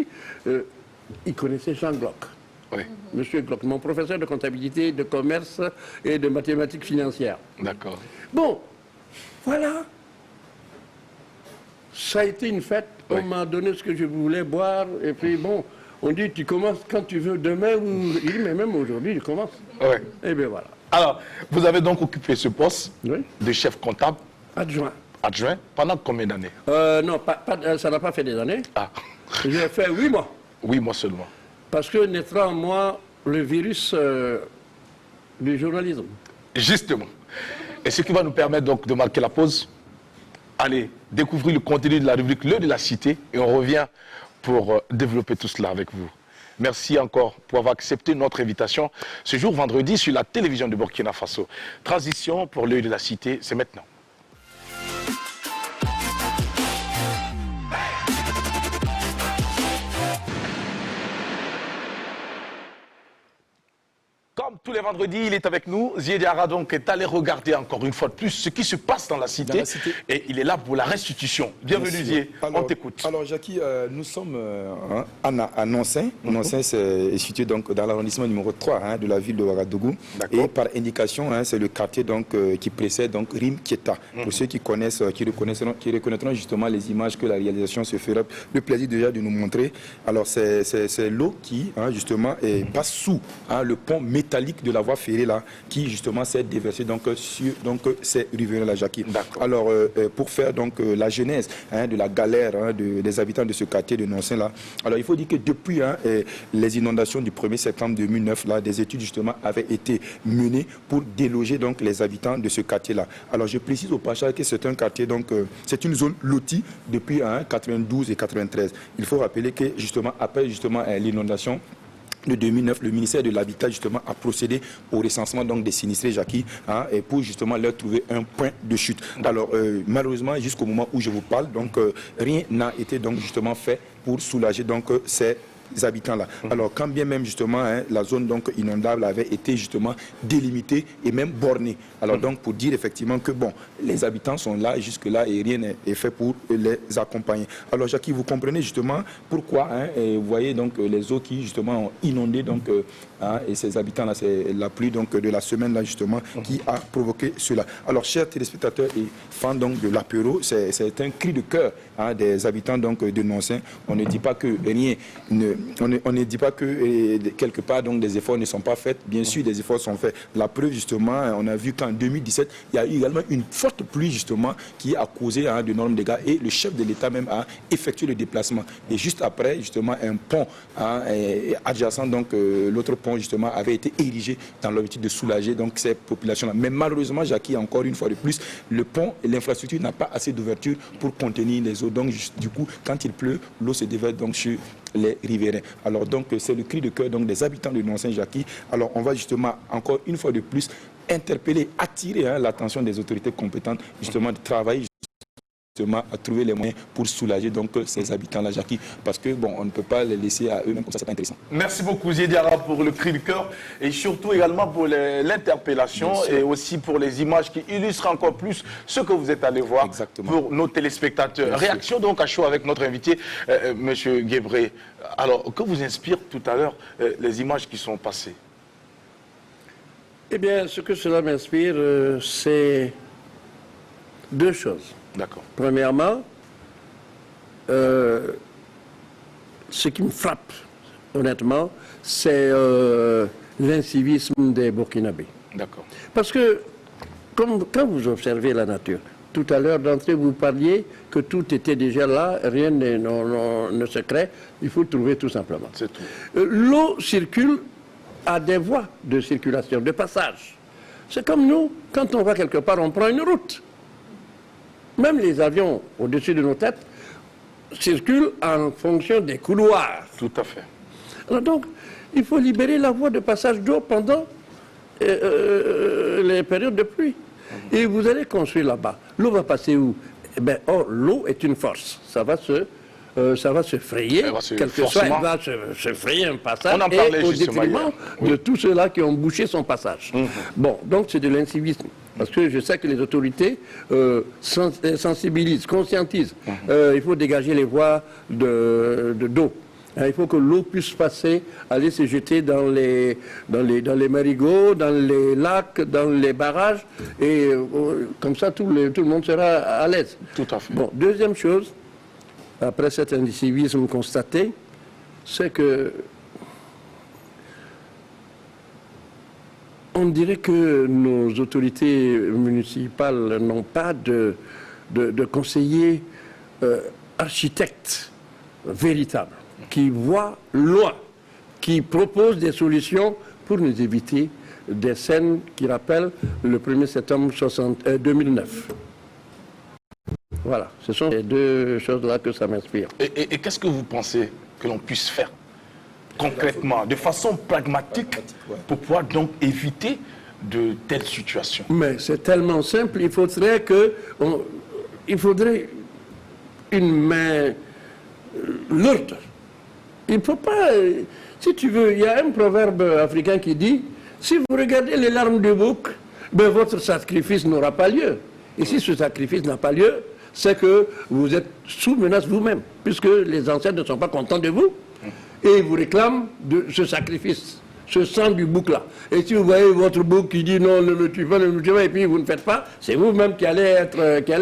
il connaissait Jean Glock. Oui. Monsieur Glock, mon professeur de comptabilité, de commerce et de mathématiques financières. D'accord. Bon, voilà. Ça a été une fête. Oui. On m'a donné ce que je voulais boire. Et puis bon, on dit, tu commences quand tu veux demain. Il dit, mais même aujourd'hui, je commence. Oui. Et bien voilà. Alors, vous avez donc occupé ce poste de chef comptable Adjoint. Pendant combien d'années? Non, ça n'a pas fait des années. Ah. J'ai fait 8 mois. 8 mois seulement. Parce que naîtra en moi le virus du journalisme. Justement. Et ce qui va nous permettre donc de marquer la pause. Allez, découvrir le contenu de la rubrique L'heure de la cité et on revient pour développer tout cela avec vous. Merci encore pour avoir accepté notre invitation ce jour vendredi sur la télévision de Burkina Faso. Transition pour l'œil de la cité, c'est maintenant. Comme tous les vendredis, il est avec nous. Ziediara donc est allé regarder encore une fois de plus ce qui se passe dans la cité. Et il est là pour la restitution. Bienvenue Zied, on t'écoute. Alors Jackie, nous sommes à Noncin. Noncin est situé donc dans l'arrondissement numéro 3 de la ville de Ouagadougou. Et par indication, c'est le quartier donc, qui précède donc Rim Kieta. Pour ceux qui connaissent, qui reconnaîtront justement les images que la réalisation se fera le plaisir déjà de nous montrer. Alors c'est l'eau qui justement passe sous le pont métallique de la voie ferrée là, qui justement s'est déversée donc sur ces riverains là, Jackie. Alors pour faire donc la genèse de la galère des habitants de ce quartier de Noncin là, alors il faut dire que depuis les inondations du 1er septembre 2009 là, des études justement avaient été menées pour déloger donc les habitants de ce quartier là. Alors je précise au passage que c'est un quartier donc c'est une zone lotie depuis 92 et 93. Il faut rappeler que justement après justement l'inondation de 2009, le ministère de l'Habitat justement a procédé au recensement donc des sinistrés, Jackie, et pour justement leur trouver un point de chute. Alors malheureusement jusqu'au moment où je vous parle, donc rien n'a été donc justement fait pour soulager donc ces habitants-là. Alors, quand bien même, justement, la zone donc inondable avait été justement délimitée et même bornée. Alors, donc, pour dire effectivement que, bon, les habitants sont là jusque-là et rien n'est fait pour les accompagner. Alors, Jackie, vous comprenez justement pourquoi, et vous voyez donc les eaux qui, justement, ont inondé, donc, et ces habitants-là, c'est la pluie donc, de la semaine-là, justement, qui a provoqué cela. Alors, chers téléspectateurs et fans donc, de l'apéro, c'est un cri de cœur des habitants donc, de Nonsin. On ne dit pas que rien on ne dit pas que quelque part donc, des efforts ne sont pas faits. Bien sûr, des efforts sont faits. La preuve, justement, on a vu qu'en 2017, il y a eu également une forte pluie, justement, qui a causé d'énormes dégâts. Et le chef de l'État même a effectué le déplacement. Et juste après, justement, un pont adjacent, donc l'autre pont, justement, avait été érigé dans l'objectif de soulager donc, ces populations-là. Mais malheureusement, Jackie, encore une fois de plus, le pont et l'infrastructure n'a pas assez d'ouverture pour contenir les eaux. Donc, du coup, quand il pleut, l'eau se déverse donc sur les riverains. Alors donc c'est le cri de cœur donc, des habitants de Nonsin-Jackie. Alors on va justement encore une fois de plus interpeller, attirer l'attention des autorités compétentes justement de travailler justement à trouver les moyens pour soulager donc ces habitants-là, Jackie, parce que bon, on ne peut pas les laisser à eux-mêmes comme ça, c'est pas intéressant. Merci beaucoup Ziediara pour le cri de cœur et surtout également pour l'interpellation et aussi pour les images qui illustrent encore plus ce que vous êtes allé voir. Exactement. Pour nos téléspectateurs. Réaction donc à chaud avec notre invité, Monsieur Guébré. Alors, que vous inspire tout à l'heure les images qui sont passées? Eh bien, ce que cela m'inspire, c'est deux choses. D'accord. Premièrement, ce qui me frappe, honnêtement, c'est l'incivisme des Burkinabés. D'accord. Parce que, quand vous observez la nature, tout à l'heure d'entrée, vous parliez que tout était déjà là, rien ne se crée, il faut trouver tout simplement. C'est tout. L'eau circule à des voies de circulation, de passage. C'est comme nous, quand on va quelque part, on prend une route. Même les avions au-dessus de nos têtes circulent en fonction des couloirs. Tout à fait. Alors donc, il faut libérer la voie de passage d'eau pendant les périodes de pluie. Et vous allez construire là-bas. L'eau va passer où? Eh bien, l'eau est une force. Ça va se frayer, quelque soit, elle va se frayer un passage et au détriment de tous ceux-là qui ont bouché son passage. Bon, donc c'est de l'incivisme. Parce que je sais que les autorités sensibilisent, conscientisent. Il faut dégager les voies d'eau. Il faut que l'eau puisse passer, aller se jeter dans les marigots, dans les lacs, dans les barrages. Et comme ça, tout le monde sera à l'aise. Tout à fait. Bon, deuxième chose, après cet incivisme constaté, c'est que on dirait que nos autorités municipales n'ont pas de conseillers architectes véritables, qui voient loin, qui proposent des solutions pour nous éviter des scènes qui rappellent le 1er septembre 2009. Voilà, ce sont les deux choses-là que ça m'inspire. Et qu'est-ce que vous pensez que l'on puisse faire concrètement, de façon pragmatique, pour pouvoir donc éviter de telles situations? Mais c'est tellement simple, il faudrait une main lourde. Il ne faut pas, si tu veux, il y a un proverbe africain qui dit, si vous regardez les larmes du bouc, ben votre sacrifice n'aura pas lieu. Et si ce sacrifice n'a pas lieu, c'est que vous êtes sous menace vous-même, puisque les ancêtres ne sont pas contents de vous. Et ils vous réclament de ce sacrifice, ce sang du bouc-là. Et si vous voyez votre bouc qui dit non, ne le tue pas, et puis vous ne faites pas, c'est vous-même qui allez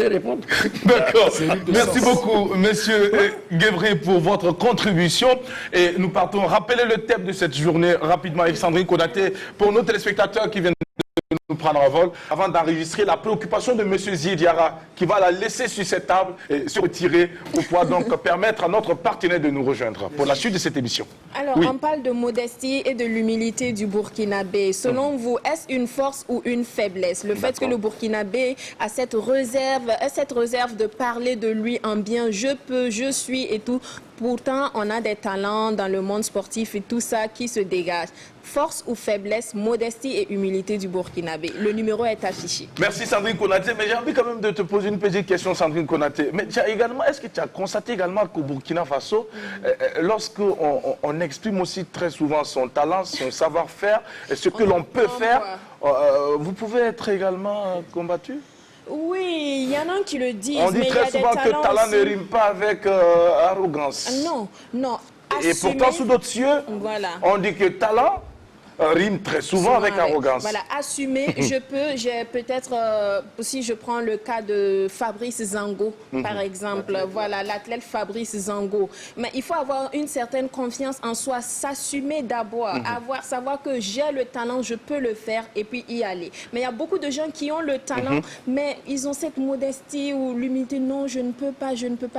répondre. D'accord. Merci beaucoup, Monsieur Guébré, pour votre contribution. Et nous partons rappeler le thème de cette journée rapidement avec Sandrine Konaté pour nos téléspectateurs qui viennent de nous prendre en vol, avant d'enregistrer la préoccupation de M. Ziediara, qui va la laisser sur cette table et se retirer pour pouvoir donc permettre à notre partenaire de nous rejoindre pour la suite de cette émission. Alors, on parle de modestie et de l'humilité du Burkinabé. Selon vous, est-ce une force ou une faiblesse? Le fait que le Burkinabé a cette réserve de parler de lui en bien, je peux, je suis et tout. Pourtant, on a des talents dans le monde sportif et tout ça qui se dégage. Force ou faiblesse, modestie et humilité du Burkinabé? Burkinabé. Le numéro est affiché. Merci Sandrine Konaté, mais j'ai envie quand même de te poser une petite question, Sandrine Konaté. Mais est-ce que tu as constaté également qu'au Burkina Faso, lorsqu'on exprime aussi très souvent son talent, son savoir-faire, et ce que l'on peut faire, vous pouvez être également combattu? Oui, il y en a qui le disent. On dit très souvent que talent ne rime pas avec arrogance. Non, non. Et pourtant, sous d'autres cieux, on dit que talent rime très souvent avec arrogance. Voilà, assumer, j'ai peut-être, si je prends le cas de Fabrice Zango, par exemple, voilà, l'athlète Fabrice Zango. Mais il faut avoir une certaine confiance en soi, s'assumer d'abord, savoir que j'ai le talent, je peux le faire et puis y aller. Mais il y a beaucoup de gens qui ont le talent, mais ils ont cette modestie ou l'humilité, non, je ne peux pas,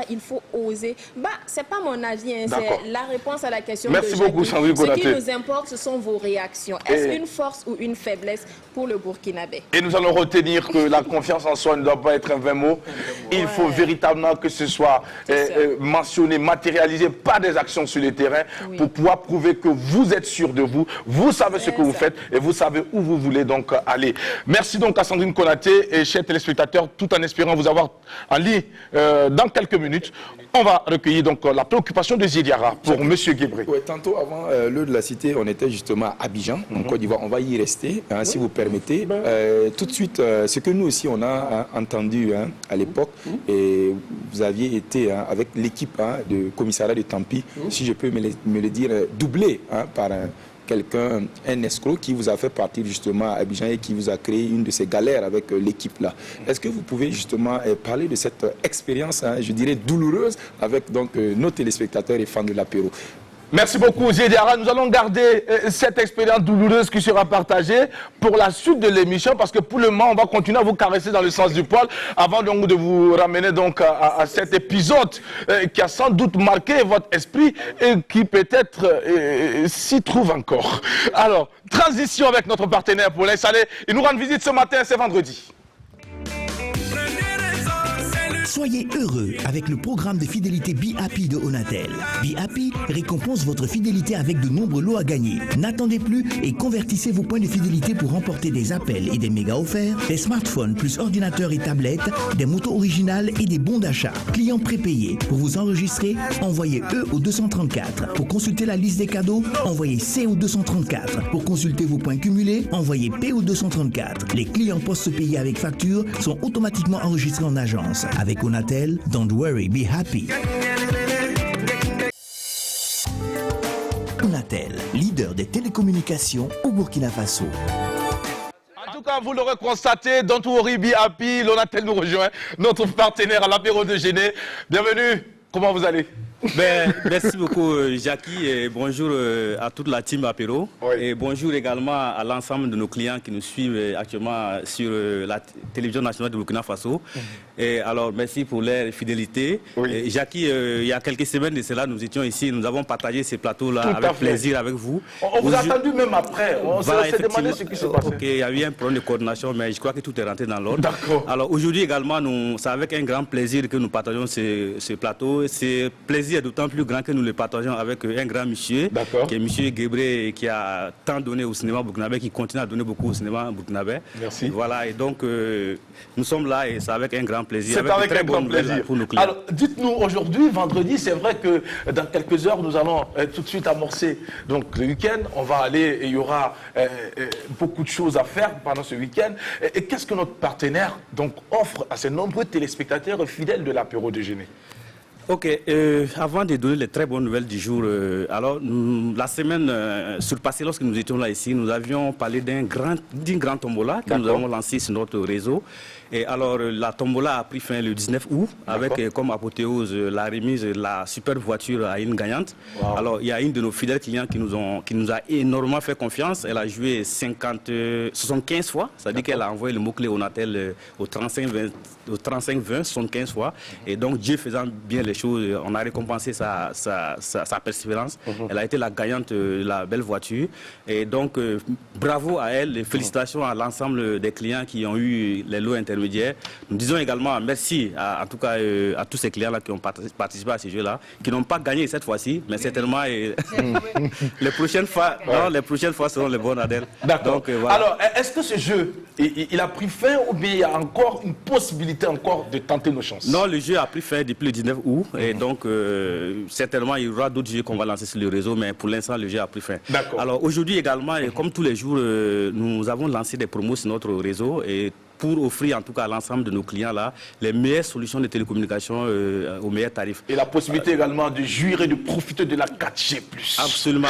il faut oser. Bah, c'est pas mon avis, hein, c'est la réponse à la question de Jackie. Beaucoup, Sandrine Konaté. Ce qui nous importe, ce sont vos réactions. Est-ce une force ou une faiblesse pour le Burkinabé? Et nous allons retenir que la confiance en soi ne doit pas être un vain mot. Il faut véritablement que ce soit mentionné, matérialisé par des actions sur le terrain pour pouvoir prouver que vous êtes sûr de vous, vous savez ce que vous faites et vous savez où vous voulez donc aller. Merci donc à Sandrine Konaté et chers téléspectateurs, tout en espérant vous avoir en ligne dans quelques minutes. On va recueillir donc la préoccupation de Zidiara pour M. Guébré. Oui, tantôt avant l'heure de la cité, on était justement à Abidjan, en Côte d'Ivoire. On va y rester, si vous permettez. Tout de suite, ce que nous aussi, on a entendu à l'époque, et vous aviez été avec l'équipe de commissariat de Tampi, si je peux me le dire, doublé par quelqu'un, un escroc qui vous a fait partir justement à Abidjan et qui vous a créé une de ces galères avec l'équipe là. Est-ce que vous pouvez justement parler de cette expérience, je dirais douloureuse, avec donc nos téléspectateurs et fans de l'apéro? Merci beaucoup, Zidiara. Nous allons garder cette expérience douloureuse qui sera partagée pour la suite de l'émission, parce que pour le moment, on va continuer à vous caresser dans le sens du poil avant donc de vous ramener donc à cet épisode qui a sans doute marqué votre esprit et qui peut-être s'y trouve encore. Alors, transition avec notre partenaire pour l'installer. Il nous rend visite ce matin, c'est vendredi. Soyez heureux avec le programme de fidélité Be Happy de Onatel. Be Happy récompense votre fidélité avec de nombreux lots à gagner. N'attendez plus et convertissez vos points de fidélité pour remporter des appels et des mégas offerts, des smartphones plus ordinateurs et tablettes, des motos originales et des bons d'achat. Clients prépayés. Pour vous enregistrer, envoyez E au 234. Pour consulter la liste des cadeaux, envoyez C au 234. Pour consulter vos points cumulés, envoyez P au 234. Les clients post-payés avec facture sont automatiquement enregistrés en agence. Avec Onatel, don't worry, be happy. Onatel, leader des télécommunications au Burkina Faso. En tout cas, vous l'aurez constaté, don't worry, be happy, l'Onatel nous rejoint, notre partenaire à l'apéro de Géné. Bienvenue, comment vous allez? Merci beaucoup Jackie et bonjour à toute la team Apéro et bonjour également à l'ensemble de nos clients qui nous suivent actuellement sur la télévision nationale de Burkina Faso. Et alors merci pour leur fidélité. Et Jackie, il y a quelques semaines de cela, nous étions ici, nous avons partagé ces plateaux-là avec plaisir avec vous. On vous a attendu même après, on s'est demandé ce qui se passait. Il y a eu un problème de coordination, mais je crois que tout est rentré dans l'ordre. D'accord. Alors aujourd'hui également, c'est avec un grand plaisir que nous partageons ce plateau. C'est plaisir est d'autant plus grand que nous le partageons avec un grand monsieur, qui est monsieur Guébré, qui a tant donné au cinéma burkinabé, qui continue à donner beaucoup au cinéma burkinabé. Merci. Voilà, et donc nous sommes là et c'est avec un grand plaisir. C'est avec un grand plaisir. Pour nos clients. Alors, dites-nous, aujourd'hui, vendredi, c'est vrai que dans quelques heures, nous allons tout de suite amorcer donc, le week-end. On va aller et il y aura beaucoup de choses à faire pendant ce week-end. Et qu'est-ce que notre partenaire donc, offre à ces nombreux téléspectateurs fidèles de l'apéro déjeuner? Ok, avant de donner les très bonnes nouvelles du jour, alors la semaine surpassée, lorsque nous étions là ici, nous avions parlé d'une grande tombola que nous avons lancée sur notre réseau. Et alors la tombola a pris fin le 19 août avec comme apothéose la remise de la super voiture à une gagnante. Wow. Alors il y a une de nos fidèles clients qui nous a énormément fait confiance. Elle a joué 75 fois, c'est-à-dire qu'elle a envoyé le mot-clé Onatel au 3520 75 fois. Et donc Dieu faisant bien les choses, on a récompensé sa persévérance. Elle a été la gagnante de la belle voiture. Et donc, bravo à elle et félicitations à l'ensemble des clients qui ont eu les lots intermédiaires. Nous disons également merci en tout cas à tous ces clients-là qui ont participé à ces jeux-là, qui n'ont pas gagné cette fois-ci, mais certainement les prochaines fois seront les bonnes, Adèle. D'accord. Voilà. Alors, est-ce que ce jeu, il a pris fin ou bien il y a encore une possibilité encore de tenter nos chances? Non, le jeu a pris fin depuis le 19 août et donc certainement il y aura d'autres jeux qu'on va lancer sur le réseau, mais pour l'instant le jeu a pris fin. D'accord. Alors aujourd'hui également, et comme tous les jours, nous avons lancé des promos sur notre réseau et pour offrir en tout cas à l'ensemble de nos clients là les meilleures solutions de télécommunications aux meilleurs tarifs. Et la possibilité également de jouir et de profiter de la 4G+. Absolument.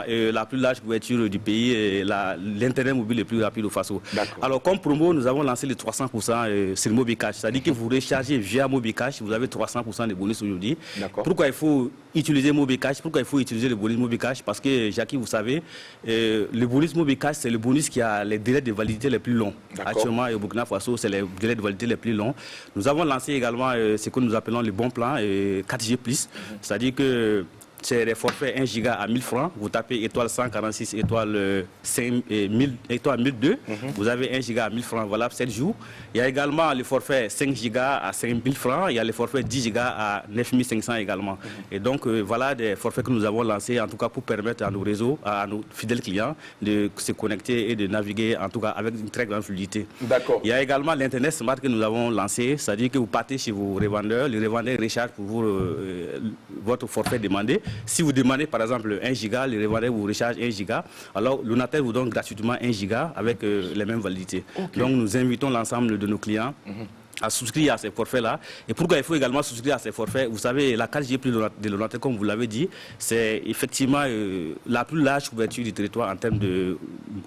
Et la plus large couverture du pays et l'internet mobile le plus rapide au Faso. Alors comme promo, nous avons lancé les 300% sur MobiCash. C'est-à-dire que vous rechargez via MobiCash, vous avez 300% de bonus aujourd'hui. Pourquoi il faut utiliser MobiCash? Pourquoi il faut utiliser le bonus MobiCash? Parce que, Jackie, vous savez, le bonus MobiCash, c'est le bonus qui a les délais de validité les plus longs. Actuellement, au Burkina Faso, c'est les délais de validité les plus longs. Nous avons lancé également ce que nous appelons le bon plan 4G+. C'est-à-dire que c'est des forfaits 1 giga à 1000 francs. Vous tapez étoile 146, étoile 1002. Vous avez 1 giga à 1000 francs, valable 7 jours. Il y a également le forfait 5 giga à 5000 francs. Il y a le forfait 10 giga à 9500 également. Et donc, voilà des forfaits que nous avons lancés, en tout cas pour permettre à nos réseaux, à nos fidèles clients, de se connecter et de naviguer, en tout cas avec une très grande fluidité. D'accord. Il y a également l'Internet Smart que nous avons lancé. C'est-à-dire que vous partez chez vos revendeurs, les revendeurs rechargent pour vous votre forfait demandé. Si vous demandez par exemple 1 giga, les revendeurs vous rechargent 1 giga. Alors Lonatel vous donne gratuitement 1 giga avec les mêmes validités. Donc nous invitons l'ensemble de nos clients à souscrire à ces forfaits-là. Et pourquoi il faut également souscrire à ces forfaits? Vous savez, la 4G+ de Lonatel, comme vous l'avez dit, c'est effectivement la plus large couverture du territoire en termes de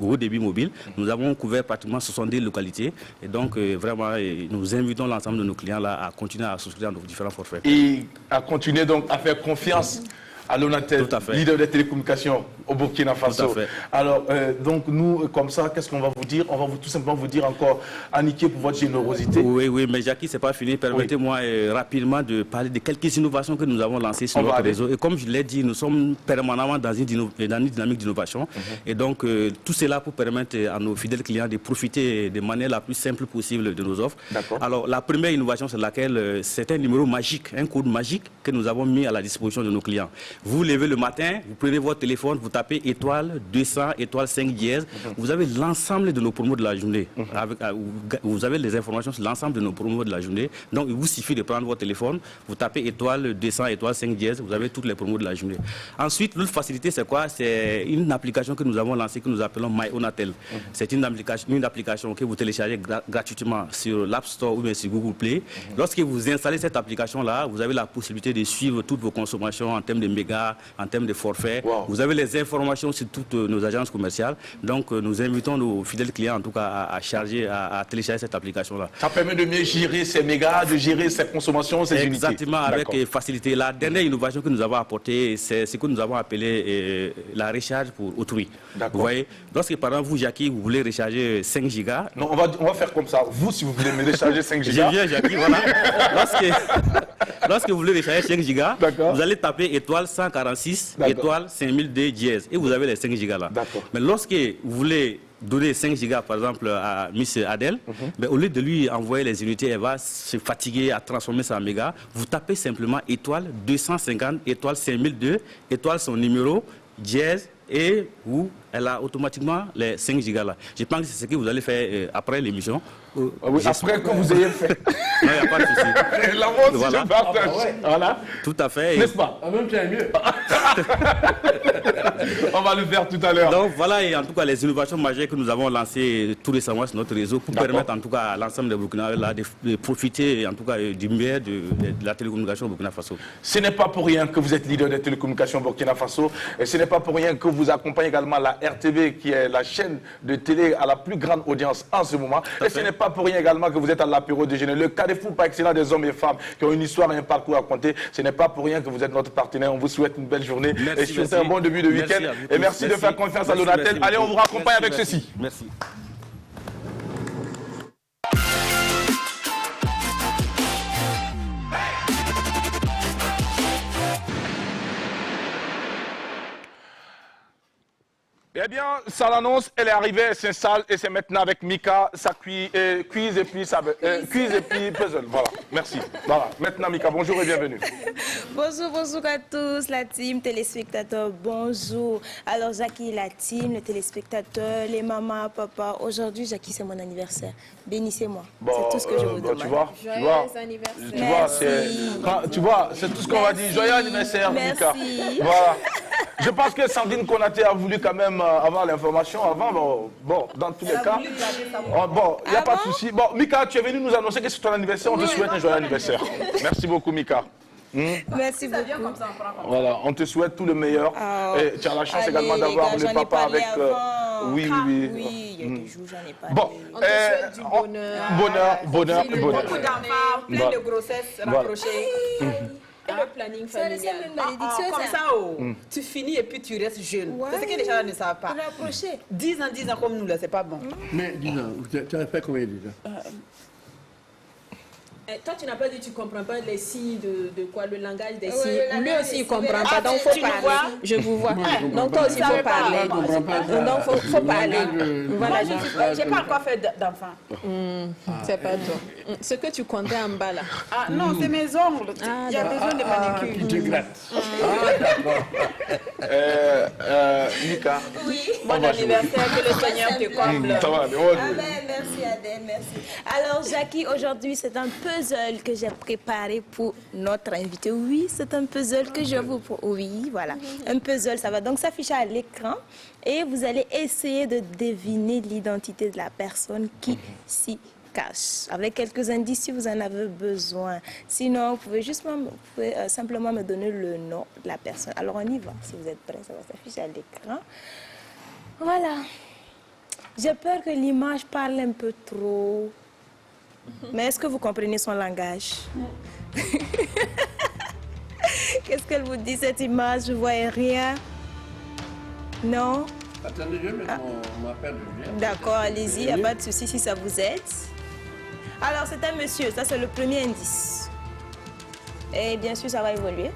gros débit mobile. Nous avons couvert pratiquement 70 localités. Et donc, vraiment, nous invitons l'ensemble de nos clients-là à continuer à souscrire à nos différents forfaits. Et à continuer donc à faire confiance à Lonatel, leader des télécommunications au Burkina Faso. Alors, donc nous, comme ça, qu'est-ce qu'on va vous dire? On va tout simplement vous dire encore, Anniké, pour votre générosité. Oui, mais Jackie, c'est pas fini. Permettez-moi rapidement de parler de quelques innovations que nous avons lancées sur notre réseau. Et comme je l'ai dit, nous sommes permanemment dans une dynamique d'innovation. Et donc, tout cela pour permettre à nos fidèles clients de profiter de manière la plus simple possible de nos offres. Alors, la première innovation, c'est laquelle c'est un numéro magique, un code magique que nous avons mis à la disposition de nos clients. Vous vous levez le matin, vous prenez votre téléphone, vous tapez étoile 200, étoile 5 dièse. Vous avez l'ensemble de nos promos de la journée. Vous avez les informations sur l'ensemble de nos promos de la journée. Donc, il vous suffit de prendre votre téléphone, vous tapez étoile 200, étoile 5 dièse. Vous avez toutes les promos de la journée. Ensuite, l'autre facilité, c'est quoi? C'est une application que nous avons lancée, que nous appelons MyOnatel. C'est une application que vous téléchargez gratuitement sur l'App Store ou bien sur Google Play. Lorsque vous installez cette application-là, vous avez la possibilité de suivre toutes vos consommations en termes de mégas, en termes de forfait. Vous avez les informations sur toutes nos agences commerciales. Donc, nous invitons nos fidèles clients, en tout cas, à télécharger cette application-là. Ça permet de mieux gérer ces mégas, de gérer ces consommations, ces unités. Exactement, avec facilité. La dernière innovation que nous avons apportée, c'est ce que nous avons appelé la recharge pour autrui. Vous voyez, lorsque, par exemple, vous, Jackie, vous voulez recharger 5 gigas. Non, on va faire comme ça. Vous, si vous voulez me recharger 5 gigas. Je viens, Jackie, voilà. Lorsque vous voulez recharger 5 gigas, vous allez taper étoile 146, étoile 5002 dièse. Et vous avez les 5 gigas là. Mais lorsque vous voulez donner 5 gigas, par exemple, à Miss Adèle, mais au lieu de lui envoyer les unités, elle va se fatiguer à transformer ça en mégas. Vous tapez simplement étoile 250, étoile 5002, étoile son numéro, dièse, et vous, elle a automatiquement les 5 gigas là. Je pense que c'est ce que vous allez faire après l'émission. Après que vous ayez fait. Non, il n'y a pas de souci. La vôtre, voilà. Je partage. Voilà. Tout à fait. N'est-ce pas? Même c'est mieux. On va le faire tout à l'heure. Donc voilà, et en tout cas, les innovations majeures que nous avons lancées tout récemment sur notre réseau pour permettre en tout cas à l'ensemble des Burkinabés de profiter en tout cas du meilleur de la télécommunication au Burkina Faso. Ce n'est pas pour rien que vous êtes leader des télécommunications au Burkina Faso. Et ce n'est pas pour rien que vous accompagnez également la RTB, qui est la chaîne de télé à la plus grande audience en ce moment. Et ce n'est pas pour rien également que vous êtes à l'apéro déjeuner. Le carrefour par excellence des hommes et femmes qui ont une histoire et un parcours à compter. Ce n'est pas pour rien que vous êtes notre partenaire. On vous souhaite une belle journée. Et je vous souhaite un bon début de week-end. Et merci de faire confiance à Lonatel. Allez, on vous raccompagne avec ceci. Merci. Eh bien, ça l'annonce, elle est arrivée, elle s'installe et c'est maintenant avec Mika, sa quiz et puis puzzle. Voilà, merci. Voilà, maintenant Mika, bonjour et bienvenue. Bonjour à tous, la team, téléspectateurs, bonjour. Alors Jackie, la team, les téléspectateurs, les mamans, papa, aujourd'hui Jackie, c'est mon anniversaire. Bénissez-moi, Bon, c'est tout ce que je vous demande. Tu vois, c'est tout ce qu'on va dire. Joyeux anniversaire, Mika. Voilà. Je pense que Sandrine Konaté a voulu quand même avoir l'information avant. Bon, dans tous les cas. Bon, il n'y a pas de souci. Bon, Mika, tu es venu nous annoncer que c'est ton anniversaire. On te souhaite un joyeux anniversaire. Merci beaucoup, Mika. Merci beaucoup. Voilà, on te souhaite tout le meilleur. Et tu as la chance également d'avoir le papa avec. Oui. Oui, il y a des jours, j'en ai pas. Bon, on te souhaite du bonheur. Bonheur. Beaucoup d'enfants, plein de grossesses rapprochées. Et le planning familial. C'est une malédiction, Comme ça, tu finis et puis tu restes jeune. C'est ce que les gens ne savent pas. Rapproché. 10 ans comme nous, là, c'est pas bon. Mais dis donc, tu as fait combien déjà? Toi, tu n'as pas dit que tu ne comprends pas les signes de quoi, le langage des signes. Lui aussi, il ne comprend pas, donc il faut parler. Je vous vois. Donc toi aussi, il faut parler. Donc il faut parler. Voilà, je n'ai pas encore fait d'enfant. C'est pas toi. Ce que tu comptais en bas là. Ah non, c'est mes ongles. Il y a besoin de manicure. Il te gratte. Mika. Bon anniversaire, que le Seigneur te comble. Ça va, Merci Adèle, merci. Alors Jackie, aujourd'hui c'est un puzzle que j'ai préparé pour notre invité. Oui, c'est un puzzle que je vous... Oui, voilà. Un puzzle, ça va donc s'afficher à l'écran et vous allez essayer de deviner l'identité de la personne qui s'y cache. Avec quelques indices si vous en avez besoin. Sinon, vous pouvez simplement me donner le nom de la personne. Alors on y va. Si vous êtes prêts, ça va s'afficher à l'écran. Voilà. J'ai peur que l'image parle un peu trop. Mais est-ce que vous comprenez son langage? Qu'est-ce qu'elle vous dit, cette image? Je ne vois rien. Non? Attendez, je vais mettre ma paire de lunettes. D'accord, allez-y, il n'y a pas de souci si ça vous aide. Alors, c'est un monsieur, ça c'est le premier indice. Et bien sûr, ça va évoluer.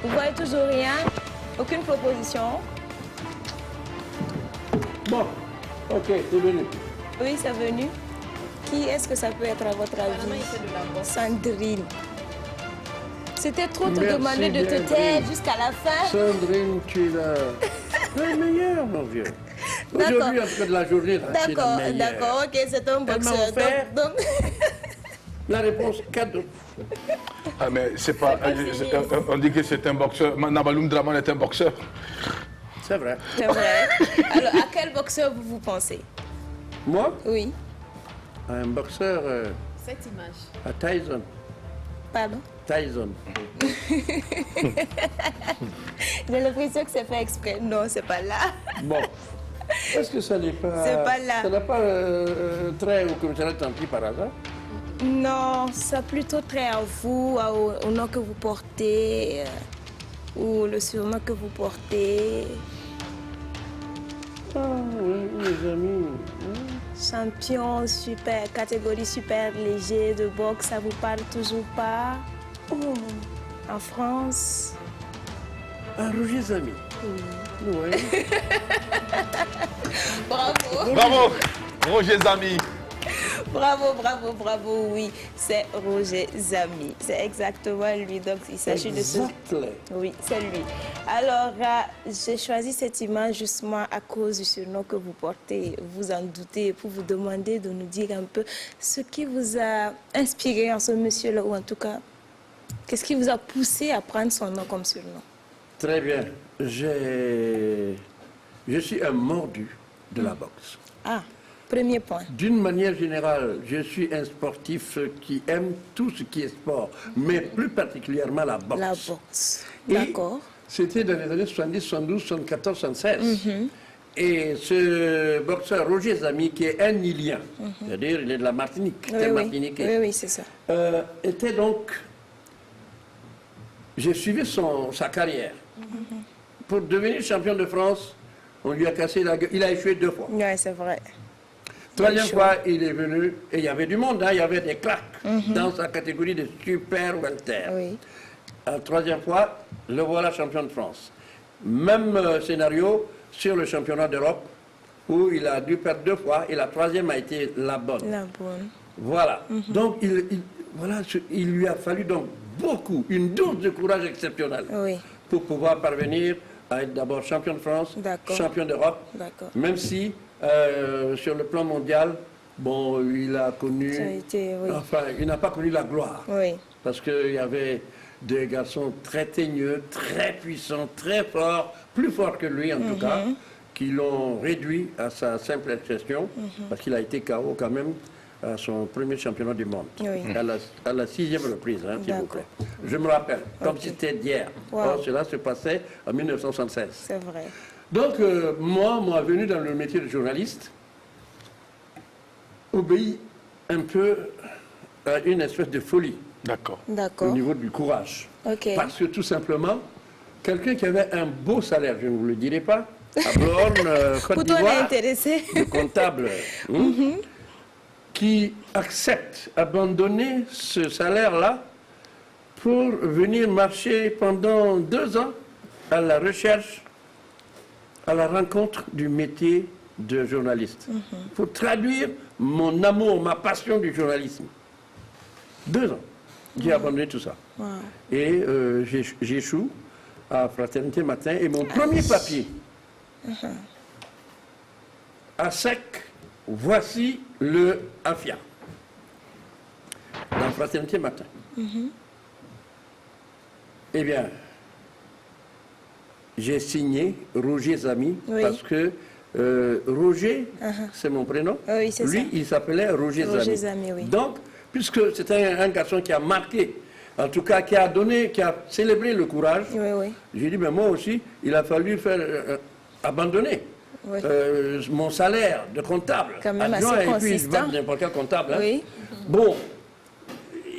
Vous voyez toujours rien? Aucune proposition? Bon, ok, c'est venu. Oui, c'est venu. Qui est-ce que ça peut être à votre avis? Sandrine. C'était trop te demander de te taire jusqu'à la fin. Sandrine, tu es la meilleure, mon vieux. Aujourd'hui, après de la journée, c'est la meilleure. D'accord, ok, c'est un boxeur. Donc... La réponse cadeau. Ah, mais c'est pas. On dit que c'est un boxeur. Nabaloum Draman est un boxeur. C'est vrai. C'est vrai. Alors, à quel boxeur vous pensez? Moi? Oui. Un boxeur. Cette image. À Tyson. Pardon? Tyson. J'ai l'impression que c'est fait exprès. Non, c'est pas là. Bon. Est-ce que ça n'est pas. C'est pas là. Ça n'a pas trait au commissariat de Tanti par hasard? Non, ça a plutôt trait à vous, au nom que vous portez, ou le surnom que vous portez. Ah oui, mes amis. Champion super, catégorie super léger de boxe, ça vous parle toujours pas? En France? Ah, Roger Zami. Oui. Bravo. Bravo, Roger Zami. Bravo, oui, c'est Roger Zami. C'est exactement lui, donc il s'agit de ce... Oui, c'est lui. Alors, j'ai choisi cette image justement à cause du surnom que vous portez. Vous en doutez, pour vous demander de nous dire un peu ce qui vous a inspiré en ce monsieur-là, ou en tout cas, qu'est-ce qui vous a poussé à prendre son nom comme surnom? Très bien. Je suis un mordu de la boxe. Ah, premier point. D'une manière générale, je suis un sportif qui aime tout ce qui est sport, mais plus particulièrement la boxe. La boxe, d'accord. C'était dans les années 70, 72, 74, 76. Et ce boxeur Roger Zami, qui est un Ilien, c'est-à-dire il est de la Martinique, oui, c'est ça. était donc... J'ai suivi sa carrière. Pour devenir champion de France, on lui a cassé la gueule. Il a échoué 2 fois. Oui, c'est vrai. Troisième fois, il est venu, et il y avait du monde, hein, il y avait des claques dans sa catégorie de super welter. Oui. la troisième fois, le voilà champion de France. Même scénario sur le championnat d'Europe, où il a dû perdre 2 fois, et la troisième a été la bonne. La bonne. Voilà. Donc, voilà, il lui a fallu donc beaucoup, une dose de courage exceptionnelle pour pouvoir parvenir à être d'abord champion de France, champion d'Europe, même si sur le plan mondial, bon, il a connu, enfin, il n'a pas connu la gloire, parce qu'il y avait des garçons très teigneux, très puissants, très forts, plus forts que lui en tout cas, qui l'ont réduit à sa simple expression, parce qu'il a été KO quand même à son premier championnat du monde, à la 6e reprise, hein, s'il vous plaît. Je me rappelle, comme si c'était d'hier. Or, cela se passait en 1976. C'est vrai. Donc, moi, venu dans le métier de journaliste, obéit un peu à une espèce de folie. D'accord. Au niveau du courage. Parce que tout simplement, quelqu'un qui avait un beau salaire, je ne vous le dirai pas, à Borne, Côte d'Ivoire, de comptable, qui accepte d'abandonner ce salaire-là pour venir marcher pendant 2 ans à la recherche, à la rencontre du métier de journaliste, pour traduire mon amour, ma passion du journalisme. 2 ans, j'ai abandonné tout ça. Et j'échoue à Fraternité Matin, et mon premier papier, à sec, voici le AFIA, dans Fraternité Matin. Eh bien, j'ai signé Roger Zamy, parce que Roger, c'est mon prénom, lui, il s'appelait Roger Zamy. Donc, puisque c'était un garçon qui a marqué, en tout cas qui a donné, qui a célébré le courage, j'ai dit, mais moi aussi, il a fallu faire abandonner mon salaire de comptable, quand même adjoint, assez et puis n'importe quel comptable. Hein. Bon,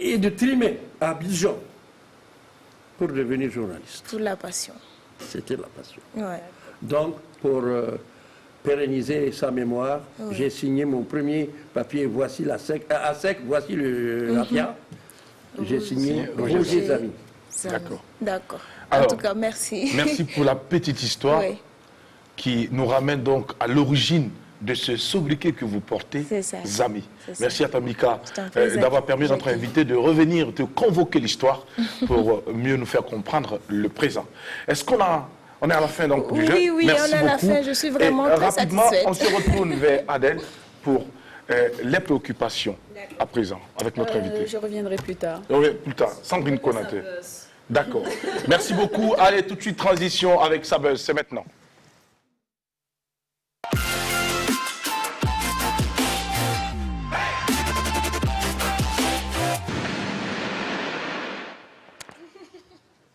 et de trimer à Abidjan pour devenir journaliste. Toute la passion. C'était la passion. Donc, pour pérenniser sa mémoire, j'ai signé mon premier papier, voici la sec, à sec, voici la FIA. J'ai signé Roger Zamy. D'accord. D'accord. En Alors, tout cas, merci. Merci pour la petite histoire qui nous ramène donc à l'origine de ce sobriquet que vous portez, Zamy. Merci à Tamika d'avoir permis à notre invité de revenir, de convoquer l'histoire pour mieux nous faire comprendre le présent. Est-ce qu'on a... On est à la fin donc du jeu. Oui, merci on est à la beaucoup. fin. Je suis vraiment très rapidement, satisfaite. on se retourne vers Adèle pour les préoccupations à présent avec notre invité. Je reviendrai plus tard. Oui, plus tard. Sandrine Konaté. D'accord. Merci beaucoup. Allez, tout de suite, transition avec Sabuzz. C'est maintenant.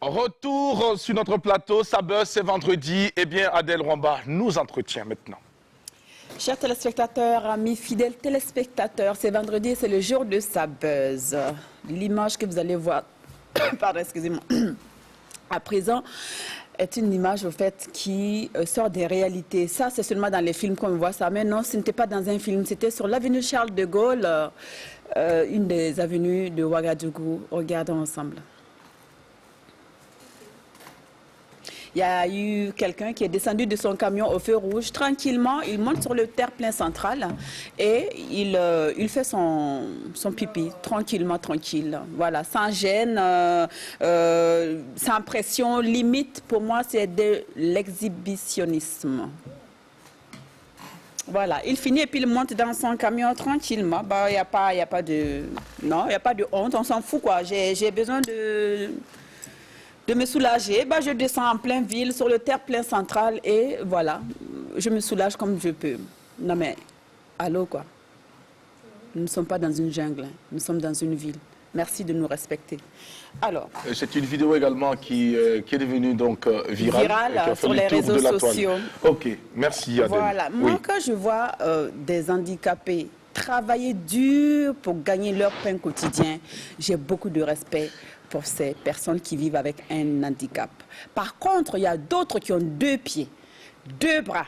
Retour sur notre plateau, Sabuzz, c'est vendredi. Eh bien, Adèle Rwamba nous entretient maintenant. Chers téléspectateurs, amis fidèles téléspectateurs, c'est vendredi, c'est le jour de Sabuzz. L'image que vous allez voir, pardon, excusez-moi, à présent, est une image, au fait, qui sort des réalités. Ça, c'est seulement dans les films qu'on voit ça. Mais non, ce n'était pas dans un film, c'était sur l'avenue Charles de Gaulle, une des avenues de Ouagadougou. Regardons ensemble. Il y a eu quelqu'un qui est descendu de son camion au feu rouge. Tranquillement, il monte sur le terre-plein central et il fait son pipi, tranquillement, tranquille. Voilà, sans gêne, sans pression. Limite, pour moi, c'est de l'exhibitionnisme. Voilà, il finit et puis il monte dans son camion tranquillement. Il n'y a pas de... Non, il n'y a pas de honte, on s'en fout, quoi. J'ai besoin de me soulager, je descends en pleine ville, sur le terre-plein central, et voilà, je me soulage comme je peux. Non mais, allô quoi. Nous ne sommes pas dans une jungle, nous sommes dans une ville. Merci de nous respecter. Alors. C'est une vidéo également qui est devenue donc virale. Virale sur les réseaux sociaux. Ok, merci Adèle. Voilà, moi quand je vois des handicapés travailler dur pour gagner leur pain quotidien, j'ai beaucoup de respect pour ces personnes qui vivent avec un handicap. Par contre, il y a d'autres qui ont 2 pieds, 2 bras,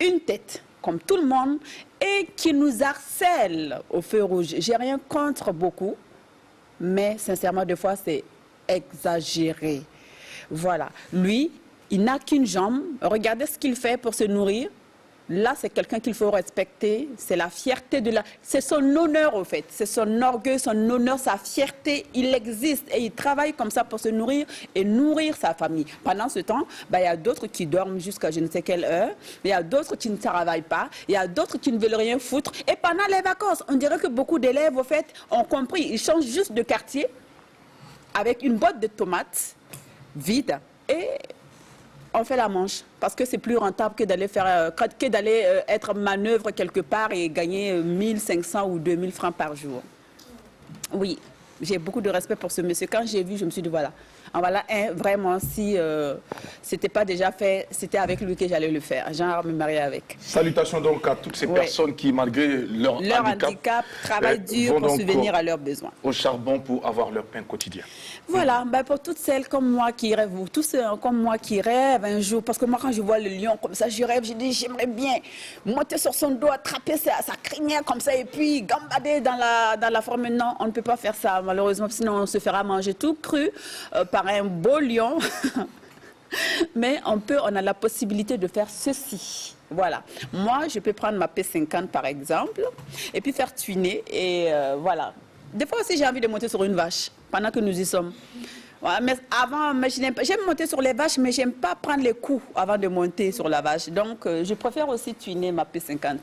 une tête, comme tout le monde, et qui nous harcèlent au feu rouge. J'ai rien contre beaucoup, mais sincèrement, des fois, c'est exagéré. Voilà. Lui, il n'a qu'une jambe. Regardez ce qu'il fait pour se nourrir. Là, c'est quelqu'un qu'il faut respecter. C'est la fierté de la... C'est son honneur, au fait. C'est son orgueil, son honneur, sa fierté. Il existe et il travaille comme ça pour se nourrir et nourrir sa famille. Pendant ce temps, il y a d'autres qui dorment jusqu'à je ne sais quelle heure. Il y a d'autres qui ne travaillent pas. Il y a d'autres qui ne veulent rien foutre. Et pendant les vacances, on dirait que beaucoup d'élèves, au fait, ont compris. Ils changent juste de quartier avec une boîte de tomates vide et... on fait la manche parce que c'est plus rentable que d'aller être manœuvre quelque part et gagner 1500 ou 2000 francs par jour. Oui, j'ai beaucoup de respect pour ce monsieur. Quand j'ai vu, je me suis dit voilà. Voilà, vraiment, si c'était pas déjà fait, c'était avec lui que j'allais le faire. Genre me marier avec. Salutations donc à toutes ces personnes qui, malgré leur handicap, travaillent dur pour subvenir à leurs besoins. Au charbon pour avoir leur pain quotidien. Voilà, pour toutes celles comme moi qui rêvent, ou tous ceux comme moi qui rêvent un jour, parce que moi quand je vois le lion comme ça, je rêve, je dis j'aimerais bien monter sur son dos, attraper sa crinière comme ça et puis gambader dans la forme. Non, on ne peut pas faire ça malheureusement, sinon on se fera manger tout cru par un beau lion. Mais on a la possibilité de faire ceci. Voilà. Moi, je peux prendre ma P50 par exemple et puis faire tuiner et voilà. Des fois aussi, j'ai envie de monter sur une vache pendant que nous y sommes. Voilà, mais avant, j'aime monter sur les vaches, mais j'aime pas prendre les coups avant de monter sur la vache. Donc, je préfère aussi tuiner ma P50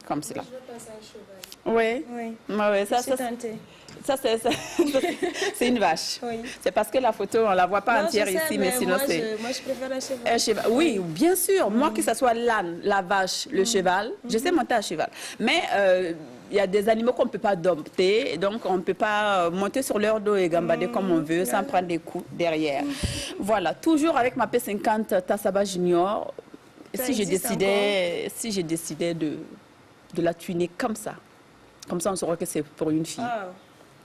comme cela. Je veux passer un cheval. Oui. Ouais, ça, c'est une vache. Oui. C'est parce que la photo, on ne la voit pas entière ici, mais sinon c'est... Moi, je préfère un cheval. Oui, bien sûr. Moi, que ce soit l'âne, la vache, le cheval, je sais monter à cheval. Mais il y a des animaux qu'on ne peut pas dompter, donc on ne peut pas monter sur leur dos et gambader comme on veut, sans prendre des coups derrière. Voilà, toujours avec ma P50 Tassaba Junior, si je décidais de la tuner comme ça on saura que c'est pour une fille.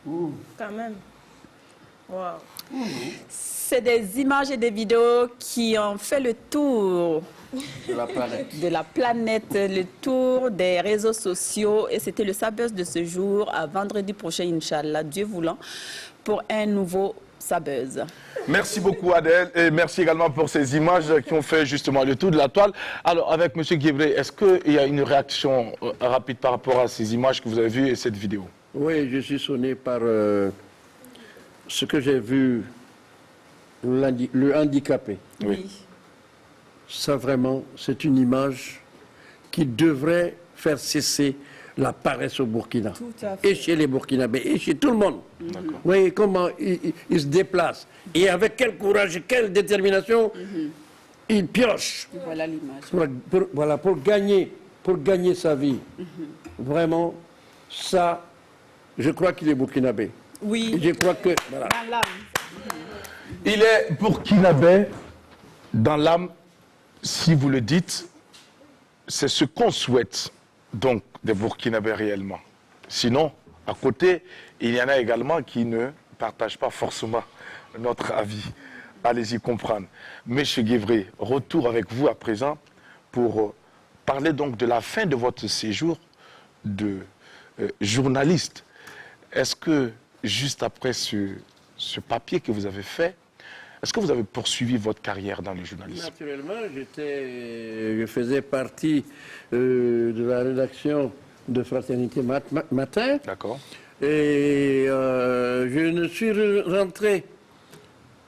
Quand même. Wow. C'est des images et des vidéos qui ont fait le tour de la planète, le tour des réseaux sociaux. Et c'était le Sabuzz de ce jour, à vendredi prochain, Inch'Allah, Dieu voulant, pour un nouveau Sabuzz. Merci beaucoup Adèle et merci également pour ces images qui ont fait justement le tour de la toile. Alors avec M. Guébré, est-ce qu'il y a une réaction rapide par rapport à ces images que vous avez vues et cette vidéo? Oui, je suis sonné par ce que j'ai vu, le handicapé. Oui. Ça vraiment, c'est une image qui devrait faire cesser la paresse au Burkina. Et chez les Burkinabés, et chez tout le monde. Vous voyez comment ils se déplacent. Et avec quel courage, quelle détermination, ils piochent. Voilà l'image. Pour gagner sa vie. Vraiment, ça... Je crois qu'il est burkinabé. Oui. Je crois que... Voilà. Dans l'âme. Il est burkinabé dans l'âme, si vous le dites, c'est ce qu'on souhaite, donc, des burkinabés réellement. Sinon, à côté, il y en a également qui ne partagent pas forcément notre avis. Allez-y comprendre. Monsieur Guévré, retour avec vous à présent pour parler donc de la fin de votre séjour de journaliste. Est-ce que, juste après ce papier que vous avez fait, est-ce que vous avez poursuivi votre carrière dans le journalisme? Naturellement, je faisais partie de la rédaction de Fraternité Matin. D'accord. Et je ne suis rentré.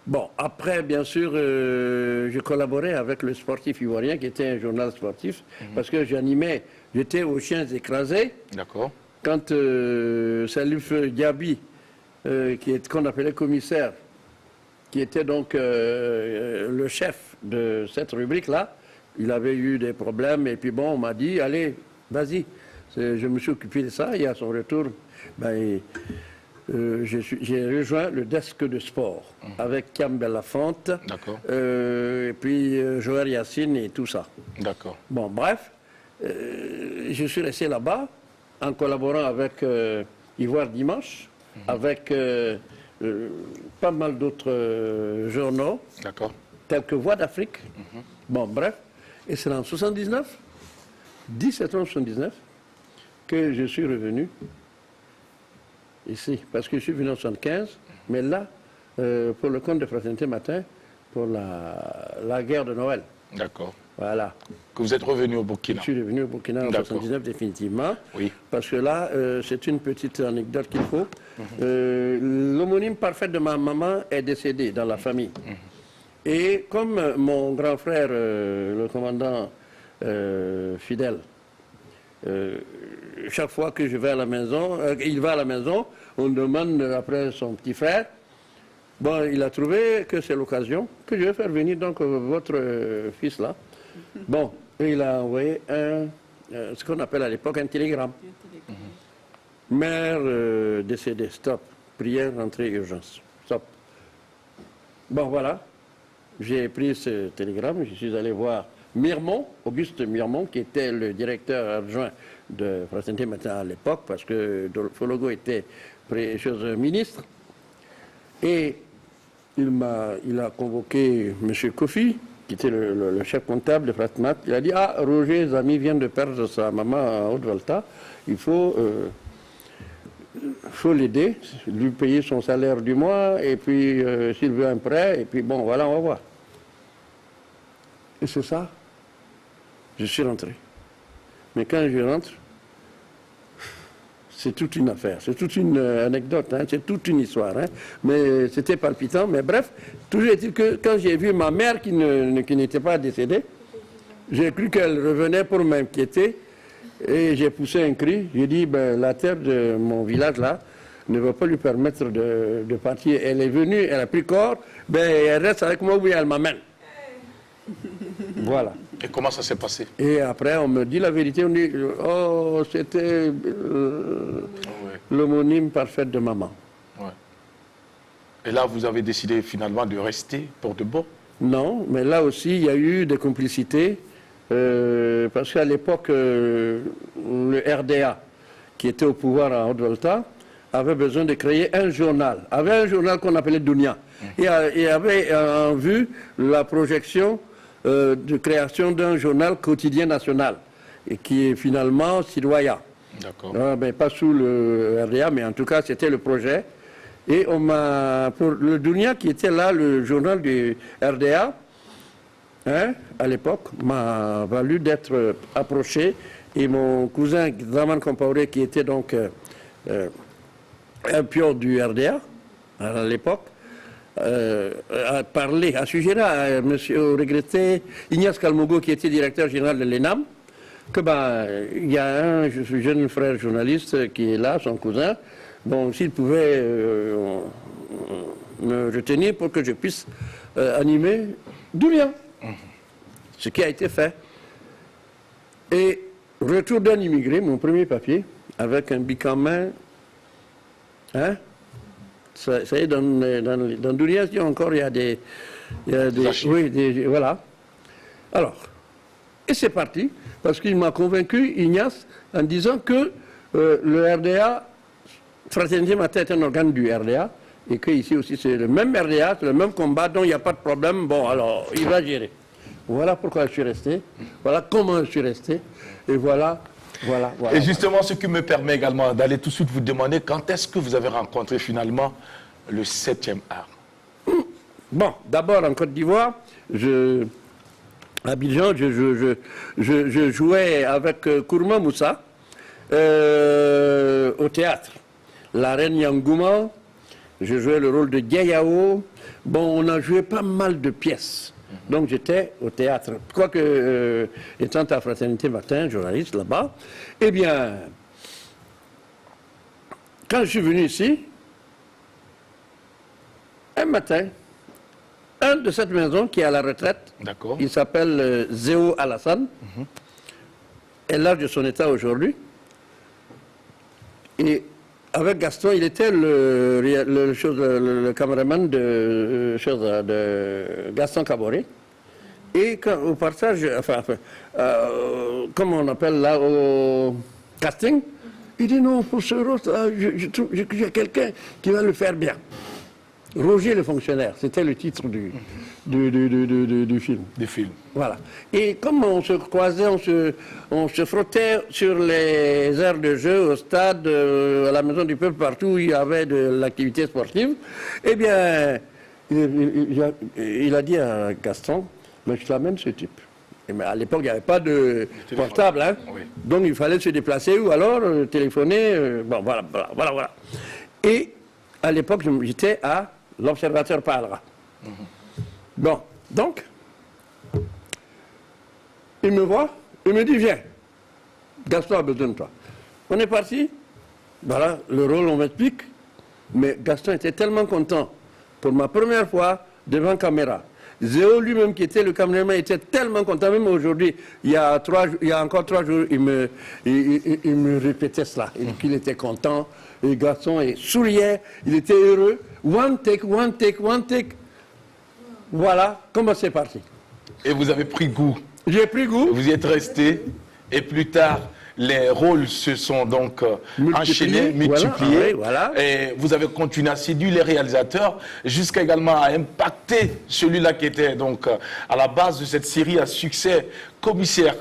Bon, après, bien sûr, je collaborais avec le Sportif Ivoirien, qui était un journal sportif, parce que j'étais aux Chiens écrasés. D'accord. Quand Salif Diaby, qu'on appelait commissaire, qui était donc le chef de cette rubrique-là, il avait eu des problèmes, et puis bon, on m'a dit, allez, vas-y. Je me suis occupé de ça, et à son retour, j'ai rejoint le desk de sport, avec Kiam Belafonte, et puis Joël Yassine et tout ça. D'accord. Bon, bref, je suis resté là-bas, en collaborant avec Ivoire Dimanche, avec pas mal d'autres journaux, tels que Voix d'Afrique. Bon, bref, et c'est en 17 septembre 79, que je suis revenu ici, parce que je suis venu en 75, mais là, pour le compte de Fraternité Matin pour la guerre de Noël. D'accord. Voilà. Que vous êtes revenu au Burkina. Je suis revenu au Burkina en 1979 définitivement. Oui. Parce que là, c'est une petite anecdote qu'il faut. L'homonyme parfait de ma maman est décédé dans la famille. Et comme mon grand frère, le commandant Fidèle, chaque fois que je vais à la maison, il va à la maison, on demande après son petit frère. Bon, il a trouvé que c'est l'occasion que je vais faire venir donc votre fils là. Bon, et il a envoyé ce qu'on appelle à l'époque un télégramme. Mère décédée, stop. Prière, rentrée, urgence. Stop. Bon, voilà. J'ai pris ce télégramme, je suis allé voir Mirmont, Auguste Mirmont, qui était le directeur adjoint de Fraternité Matin à l'époque, parce que Fologo était ministre. Et il a convoqué M. Kofi, qui était le chef comptable de Fratmat. Il a dit, ah, Roger Zami vient de perdre sa maman à Haute-Volta, il faut l'aider, lui payer son salaire du mois, et puis s'il veut un prêt, et puis bon, voilà, on va voir. Et c'est ça, je suis rentré. Mais quand je rentre, c'est toute une affaire, c'est toute une anecdote, hein, c'est toute une histoire. Hein, mais c'était palpitant, mais bref, toujours est-il que quand j'ai vu ma mère qui n'était pas décédée, j'ai cru qu'elle revenait pour m'inquiéter. Et j'ai poussé un cri, j'ai dit, ben, la terre de mon village là ne va pas lui permettre de partir. Elle est venue, elle a pris corps, ben, elle reste avec moi, oui, elle m'amène. Voilà. Et comment ça s'est passé? Et après, on me dit la vérité, on dit, oh, c'était l'homonyme parfaite de maman. Ouais. Et là, vous avez décidé finalement de rester pour de bon? Non, mais là aussi, il y a eu des complicités. Parce qu'à l'époque, le RDA, qui était au pouvoir à Haute-Volta, avait besoin de créer un journal. Avait un journal qu'on appelait Dunia. Et avait en vue la projection de création d'un journal quotidien national, et qui est finalement Sidoya. D'accord. Pas sous le RDA, mais en tout cas, c'était le projet. Et on m'a, pour le Dunia, qui était là, le journal du RDA, hein, à l'époque, m'a valu d'être approché, et mon cousin Zaman Compaoré, qui était donc un pion du RDA à l'époque, a parlé à ce sujet-là, au regretté Ignace Kalmogo, qui était directeur général de l'ENAM, que il y a un jeune frère journaliste qui est là, son cousin, bon, s'il pouvait me retenir pour que je puisse animer Dunia. Ce qui a été fait. Et retour d'un immigré, mon premier papier, avec un bic en main, hein, ça y est, dans Dunia, encore, il y a des oui, voilà. Alors, et c'est parti, parce qu'il m'a convaincu, Ignace, en disant que le RDA, Fraternité Matin est un organe du RDA, et qu'ici aussi c'est le même RDA, c'est le même combat, donc il n'y a pas de problème, bon, alors, il va gérer. Voilà pourquoi je suis resté, voilà comment je suis resté, et voilà. Et justement, ce qui me permet également d'aller tout de suite vous demander quand est-ce que vous avez rencontré finalement le 7e art? Bon, d'abord en Côte d'Ivoire, à Abidjan, je jouais avec Kourma Moussa au théâtre. La reine Yangouma, je jouais le rôle de Diayao. Bon, on a joué pas mal de pièces. Donc j'étais au théâtre. Quoique, étant à Fraternité Matin, journaliste là-bas, eh bien, quand je suis venu ici, un matin, un de cette maison qui est à la retraite, il s'appelle Zéo Alassane, est l'âge de son état aujourd'hui. Et avec Gaston, il était le caméraman de Gaston Caboret. Et quand, au passage, comme on appelle là, au casting, il dit non, pour ce rôle, je trouve qu'il y a quelqu'un qui va le faire bien. Roger le fonctionnaire, c'était le titre du film. Du film. Voilà. Et comme on se croisait, on se frottait sur les aires de jeu, au stade, à la Maison du Peuple, partout où il y avait de l'activité sportive, eh bien, il a dit à Gaston, mais je t'amène ce type. Mais à l'époque, il n'y avait pas de portable, hein. Oui. Donc il fallait se déplacer ou alors téléphoner. Bon, voilà. Et à l'époque, j'étais à l'Observateur Parlera. Bon, donc, il me voit, il me dit, viens, Gaston a besoin de toi. On est parti, voilà, le rôle, on m'explique, mais Gaston était tellement content pour ma première fois devant caméra. Zéo lui-même, qui était le caméraman, était tellement content. Même aujourd'hui, il y a encore 3 jours, il me répétait cela. Qu'il était content. Et Gaston souriait, il était heureux. One take. Voilà comment c'est parti. Et vous avez pris goût. J'ai pris goût. Vous y êtes resté. Et plus tard, les rôles se sont donc enchaînés, multipliés. Voilà. Et vous avez continué à séduire les réalisateurs jusqu'à également à impacter celui-là qui était donc à la base de cette série à succès, Commissariat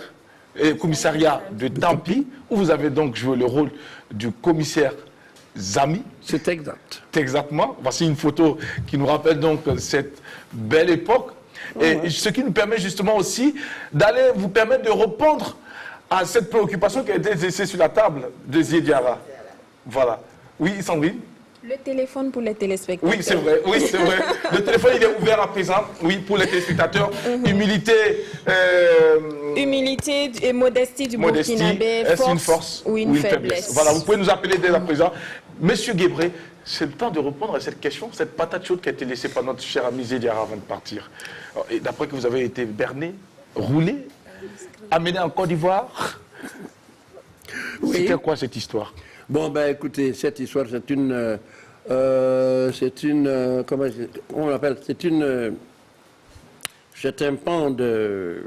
de Tampi, où vous avez donc joué le rôle du commissaire Zami. C'est exact. Exactement. Voici une photo qui nous rappelle donc cette belle époque. Et ce qui nous permet justement aussi d'aller vous permettre de répondre à cette préoccupation qui a été laissée sur la table de Ziediara. Voilà. Oui, Sandrine? Le téléphone pour les téléspectateurs. Oui, c'est vrai. Le téléphone, il est ouvert à présent, oui, pour les téléspectateurs. Humilité et modestie du Burkinabé. Est-ce une force ou une faiblesse? Voilà, vous pouvez nous appeler dès à présent. Monsieur Guébré, c'est le temps de répondre à cette question, cette patate chaude qui a été laissée par notre cher ami Ziediara avant de partir. Et d'après que vous avez été berné, roulé, amené en Côte d'Ivoire, c'était quoi cette histoire? Bon, ben écoutez, cette histoire, c'est une comment on l'appelle? C'est un pan de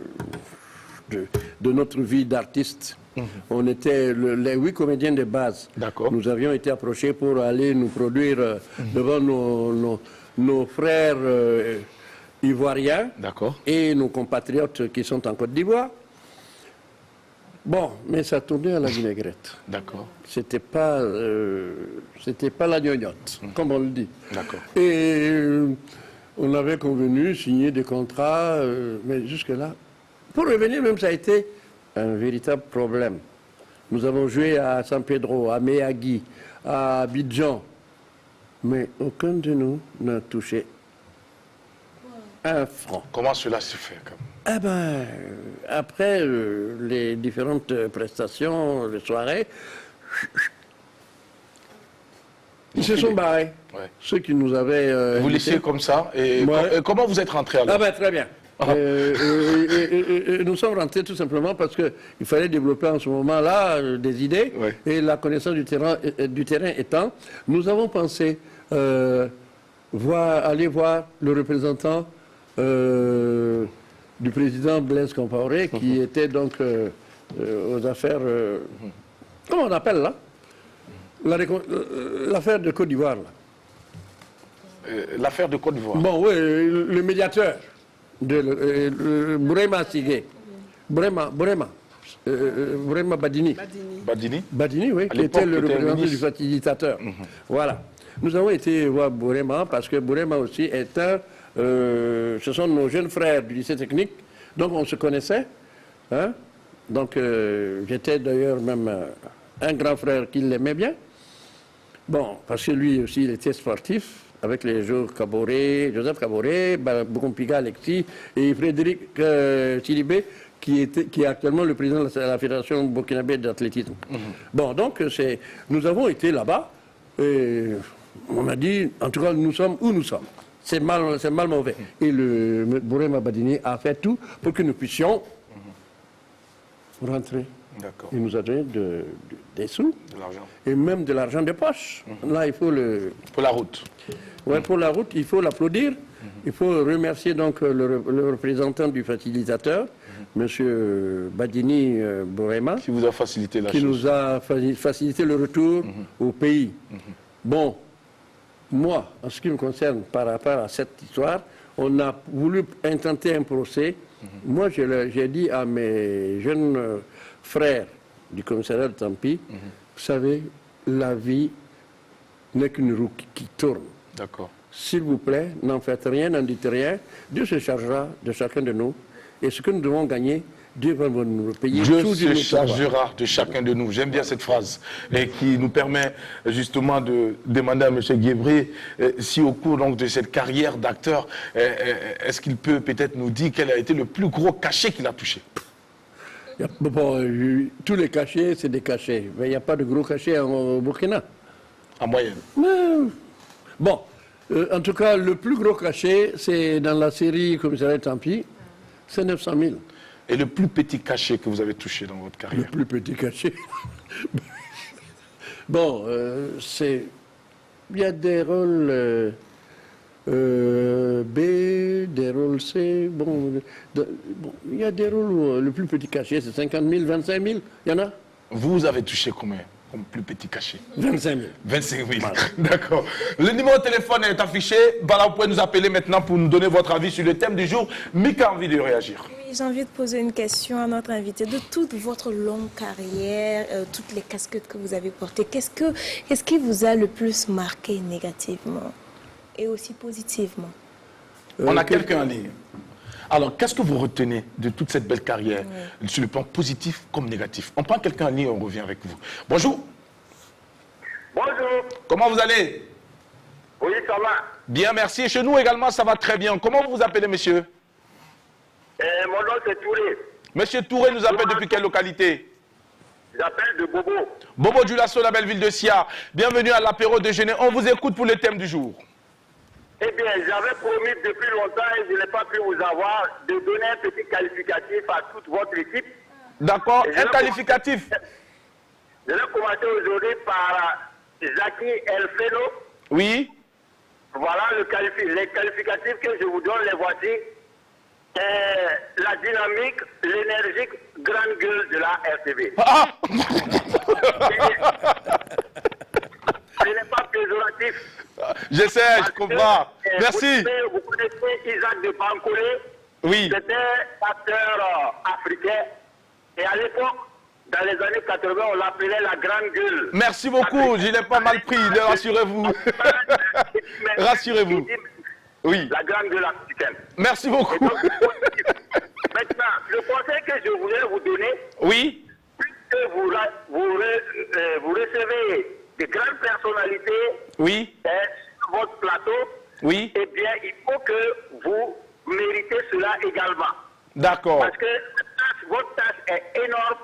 notre vie d'artiste. On était les 8 comédiens de base. Nous avions été approchés pour aller nous produire devant nos frères ivoiriens et nos compatriotes qui sont en Côte d'Ivoire. Bon, mais ça tournait à la vinaigrette. D'accord. C'était pas la gnognotte, comme on le dit. D'accord. Et on avait convenu, signer des contrats, mais jusque-là, pour revenir même, ça a été un véritable problème. Nous avons joué à San Pedro, à Méagui, à Abidjan, mais aucun de nous n'a touché un franc. Comment cela se fait comme... Eh ben, après les différentes prestations, les soirées, ils se sont barrés. Ouais. Ceux qui nous avaient... vous laissiez comme ça et comment vous êtes rentré alors? Ah ben, très bien. Nous sommes rentrés tout simplement parce qu'il fallait développer en ce moment-là des idées et la connaissance du terrain étant, nous avons pensé aller voir le représentant du président Blaise Compaoré qui était donc aux affaires... comment on appelle là? L'affaire de Côte d'Ivoire. L'affaire de Côte d'Ivoire. Bon, oui, le médiateur. Bourema Sigé. Bourema Badini. Badini, oui, qui était le représentant du facilitateur. Voilà. Nous avons été voir Bourema parce que Bourema aussi est ce sont nos jeunes frères du lycée technique, donc on se connaissait. Hein? Donc j'étais d'ailleurs même un grand frère qui l'aimait bien. Bon, parce que lui aussi il était sportif. Avec les joueurs Joseph Caboret, Bokompiga Alexis et Frédéric Chilibé, qui est actuellement le président de la Fédération burkinabé d'athlétisme. Bon, donc nous avons été là-bas et on a dit, en tout cas, nous sommes où nous sommes. C'est mal mauvais. Et le Bourema Badini a fait tout pour que nous puissions rentrer. Il nous a donné des sous, de l'argent. Et même de l'argent de poche. Là, il faut pour la route. Oui, pour la route, il faut l'applaudir. Il faut remercier donc le représentant du facilitateur, M. Badini Bourema, qui vous a facilité la chose. Qui nous a facilité le retour au pays. Bon, moi, en ce qui me concerne par rapport à cette histoire, on a voulu intenter un procès. Moi, j'ai dit à mes jeunes frères du commissariat de Tampi, vous savez, la vie n'est qu'une roue qui tourne. D'accord. s'il vous plaît, n'en faites rien, n'en dites rien. Dieu se chargera de chacun de nous. Et ce que nous devons gagner, Dieu va nous le payer. Dieu se chargera de chacun de nous. J'aime bien cette phrase et qui nous permet justement de demander à M. Guébry si au cours donc, de cette carrière d'acteur, est-ce qu'il peut peut-être nous dire quel a été le plus gros cachet qu'il a touché? Bon, tous les cachets, c'est des cachets. Mais il n'y a pas de gros cachets au Burkina. En moyenne. Bon, en tout cas, le plus gros cachet, c'est dans la série Commissariat Tampi, c'est 900 000. Et le plus petit cachet que vous avez touché dans votre carrière? Le plus petit cachet. Bon, c'est... Il y a des rôles B, des rôles C. Bon, il y a des rôles où le plus petit cachet, c'est 50 000, 25 000. Il y en a? Vous avez touché combien comme plus petit cachet? 25 000. 25 000. Voilà. D'accord. Le numéro de téléphone est affiché. Voilà, vous pouvez nous appeler maintenant pour nous donner votre avis sur le thème du jour. Mika a envie de réagir. Oui, j'ai envie de poser une question à notre invité. De toute votre longue carrière, toutes les casquettes que vous avez portées, qu'est-ce qui vous a le plus marqué négativement et aussi positivement? On a quelqu'un en ligne. Alors, qu'est-ce que vous retenez de toute cette belle carrière, sur le plan positif comme négatif? On prend quelqu'un en ligne et on revient avec vous. Bonjour. Bonjour. Comment vous allez? Oui, ça va. Bien, merci. Et chez nous également, ça va très bien. Comment vous vous appelez, monsieur? Mon nom, c'est Touré. Monsieur Touré nous appelle depuis quelle localité? J'appelle de Bobo. Bobo du Lasso, la belle ville de Sia. Bienvenue à l'apéro déjeuner. On vous écoute pour le thème du jour. Eh bien, j'avais promis depuis longtemps et je n'ai pas pu vous avoir de donner un petit qualificatif à toute votre équipe. D'accord, un qualificatif. Je vais commencer aujourd'hui par Jackie Elfeno. Oui. Voilà les qualificatifs que je vous donne, les voici. La dynamique, l'énergique grande gueule de la RTB. Ah. Ce n'est pas péjoratif. J'essaie, je comprends. Merci. Vous connaissez Isaac de Bancolé. Oui. C'était acteur africain. Et à l'époque, dans les années 80, on l'appelait la grande gueule. Merci beaucoup, je l'ai pas mal pris, rassurez-vous. Rassurez-vous. Oui. La grande gueule africaine. Merci beaucoup. Donc, maintenant, le conseil que je voulais vous donner, oui, puisque vous recevez des grandes personnalités oui, sur votre plateau, oui, eh bien, il faut que vous méritez cela également. D'accord. Parce que votre tâche est énorme.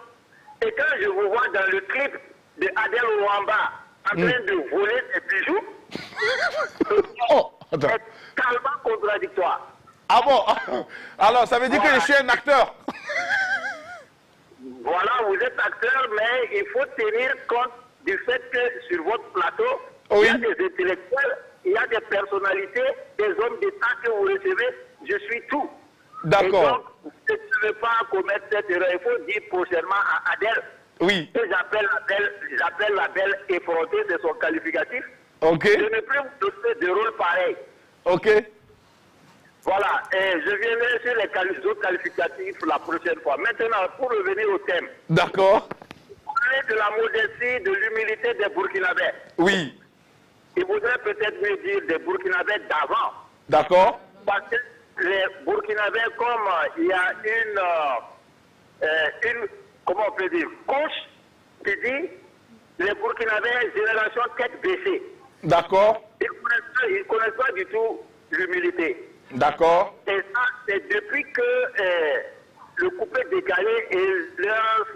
Et quand je vous vois dans le clip de Adel Ouamba en train de voler ses bijoux, c'est tellement contradictoire. Ah bon? Alors, ça veut dire que je suis un acteur? Voilà, vous êtes acteur, mais il faut tenir compte du fait que sur votre plateau, il y a des intellectuels, il y a des personnalités, des hommes d'État que vous recevez. Je suis tout. D'accord. Donc, je ne veux pas commettre cette erreur. Il faut dire prochainement à Adèle que j'appelle la belle effrontée, c'est son qualificatif. Ok. Je ne peux vous donner de rôle pareil. Ok. Voilà, et je viendrai sur les autres qualificatifs la prochaine fois. Maintenant, pour revenir au thème. D'accord. Vous parlez de la modestie, de l'humilité des Burkinabés. Oui. Il voudrait peut-être mieux dire des Burkinabés d'avant. D'accord. Parce que les Burkinabés, comme il y a une comment on peut dire, couche qui dit les Burkinabés, génération tête baissée. D'accord. Ils ne connaissent pas du tout l'humilité. D'accord. Et ça, c'est depuis que le coupé décalé et leur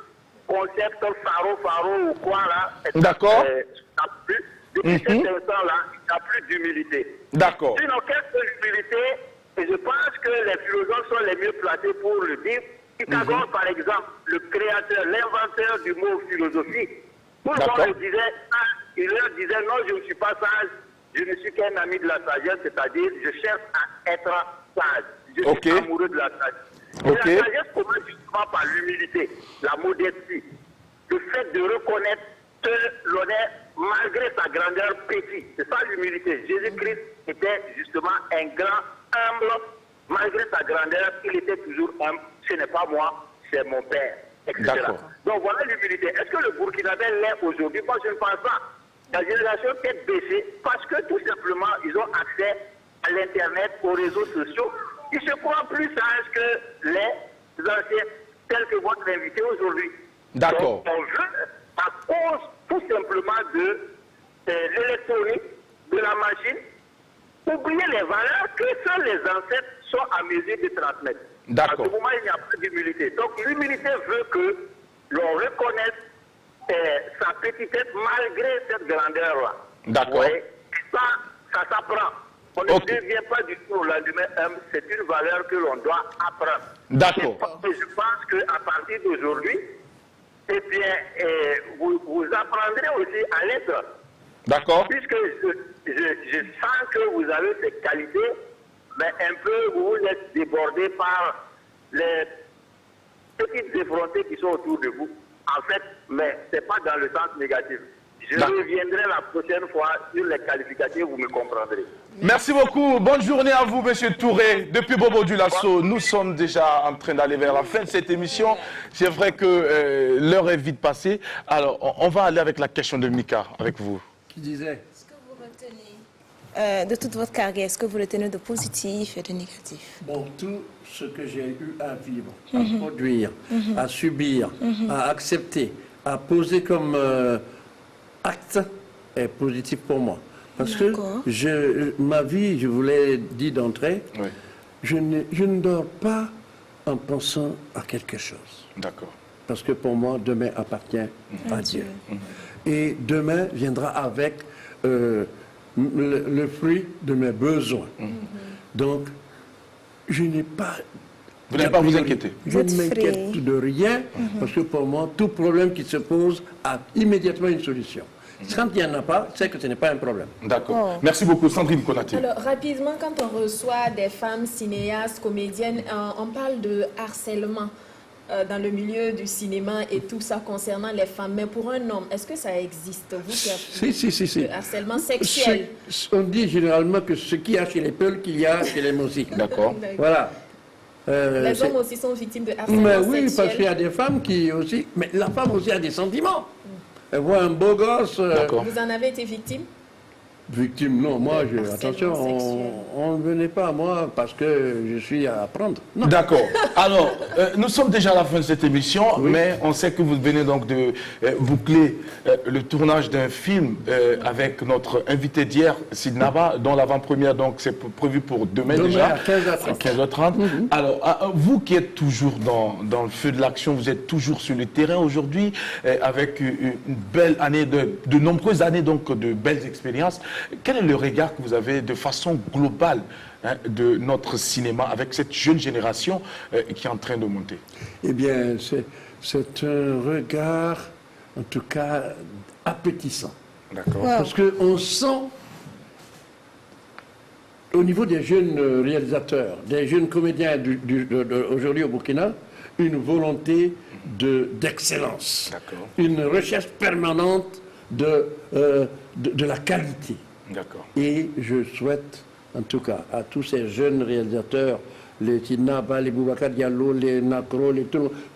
concept faro ou quoi là. D'accord. Depuis cet instant-là, il n'y a plus d'humilité. D'accord. Sinon, qu'est-ce que l'humilité? Et je pense que les philosophes sont les mieux placés pour le dire. Pythagore, par exemple, le créateur, l'inventeur du mot philosophie, tout le monde il leur disait non, je ne suis pas sage, je ne suis qu'un ami de la sagesse, c'est-à-dire je cherche à être sage. Je suis amoureux de la sagesse. Et la sagesse commence justement par l'humilité, la modestie, le fait de reconnaître que l'on est, malgré sa grandeur, petit. C'est ça l'humilité. Jésus-Christ était justement un grand humble. Malgré sa grandeur, il était toujours humble. Ce n'est pas moi, c'est mon Père, etc. Donc voilà l'humilité. Est-ce que le Burkinabé l'est aujourd'hui? Moi, je ne pense pas. la génération tête baissée, parce que tout simplement, ils ont accès à l'Internet, aux réseaux sociaux. Ils se croient plus sages que les anciens, tels que votre invité aujourd'hui. D'accord. On veut, à cause tout simplement de l'électronique, de la machine, oublier les valeurs que seuls les ancêtres sont à mesure de transmettre. D'accord. À ce moment, il n'y a pas d'humilité. Donc l'humilité veut que l'on reconnaisse sa petitesse malgré cette grandeur-là. D'accord. Ça s'apprend. On ne devient pas du tout au lendemain humble, c'est une valeur que l'on doit apprendre. D'accord. Et je pense qu'à partir d'aujourd'hui, eh bien, vous apprendrez aussi à l'être. D'accord. Puisque je sens que vous avez ces qualités, mais un peu vous êtes débordé par les petites effrontés qui sont autour de vous. En fait, mais ce n'est pas dans le sens négatif. Je reviendrai la prochaine fois sur les qualificatifs, vous me comprendrez. Merci beaucoup. Bonne journée à vous, Monsieur Touré. Depuis Bobo du Lasso, nous sommes déjà en train d'aller vers la fin de cette émission. C'est vrai que l'heure est vite passée. Alors, on va aller avec la question de Mika, avec vous. Qui disait? Est-ce que vous retenez de toute votre carrière, est-ce que vous retenez de positif et de négatif? Bon, tout ce que j'ai eu à vivre, à produire, à subir, à accepter, à poser comme acte est positif pour moi. Parce que ma vie, je vous l'ai dit d'entrée, je ne dors pas en pensant à quelque chose. D'accord. Parce que pour moi, demain appartient à Dieu. Et demain viendra avec le fruit de mes besoins. Donc, je n'ai pas... Vous n'allez pas vous inquiéter. Je ne m'inquiète de rien, parce que pour moi, tout problème qui se pose a immédiatement une solution. Quand il n'y en a pas, c'est que ce n'est pas un problème. D'accord. Merci beaucoup, Sandrine Konaté. Alors, rapidement, quand on reçoit des femmes cinéastes, comédiennes, on parle de harcèlement dans le milieu du cinéma et tout ça concernant les femmes. Mais pour un homme, est-ce que ça existe? Vous qui Si. Le harcèlement sexuel. On dit généralement que ce qu'il y a chez les peuls, qu'il y a chez les musiques. D'accord. Voilà. Les hommes aussi sont victimes de harcèlement mais sexuel. oui, parce qu'il y a des femmes qui aussi... Mais la femme aussi a des sentiments. Elle voit un beau gosse... Vous en avez été victime? Victime, non. Moi, attention, on ne venait pas à moi parce que je suis à apprendre. D'accord. Alors, nous sommes déjà à la fin de cette émission, mais on sait que vous venez donc de boucler le tournage d'un film avec notre invité d'hier, Sidnaba, dont l'avant-première, donc, c'est prévu pour demain déjà. À 15h30. 15h30. Alors, vous qui êtes toujours dans le feu de l'action, vous êtes toujours sur le terrain aujourd'hui, avec une belle année, de nombreuses années donc de belles expériences. Quel est le regard que vous avez de façon globale de notre cinéma avec cette jeune génération qui est en train de monter? Eh bien, c'est un regard, en tout cas, appétissant. D'accord. Parce qu'on sent, au niveau des jeunes réalisateurs, des jeunes comédiens aujourd'hui au Burkina, une volonté d'excellence, une recherche permanente de la qualité. Et je souhaite, en tout cas, à tous ces jeunes réalisateurs, les Tidnaba, les Boubacar Diallo, les Nakro,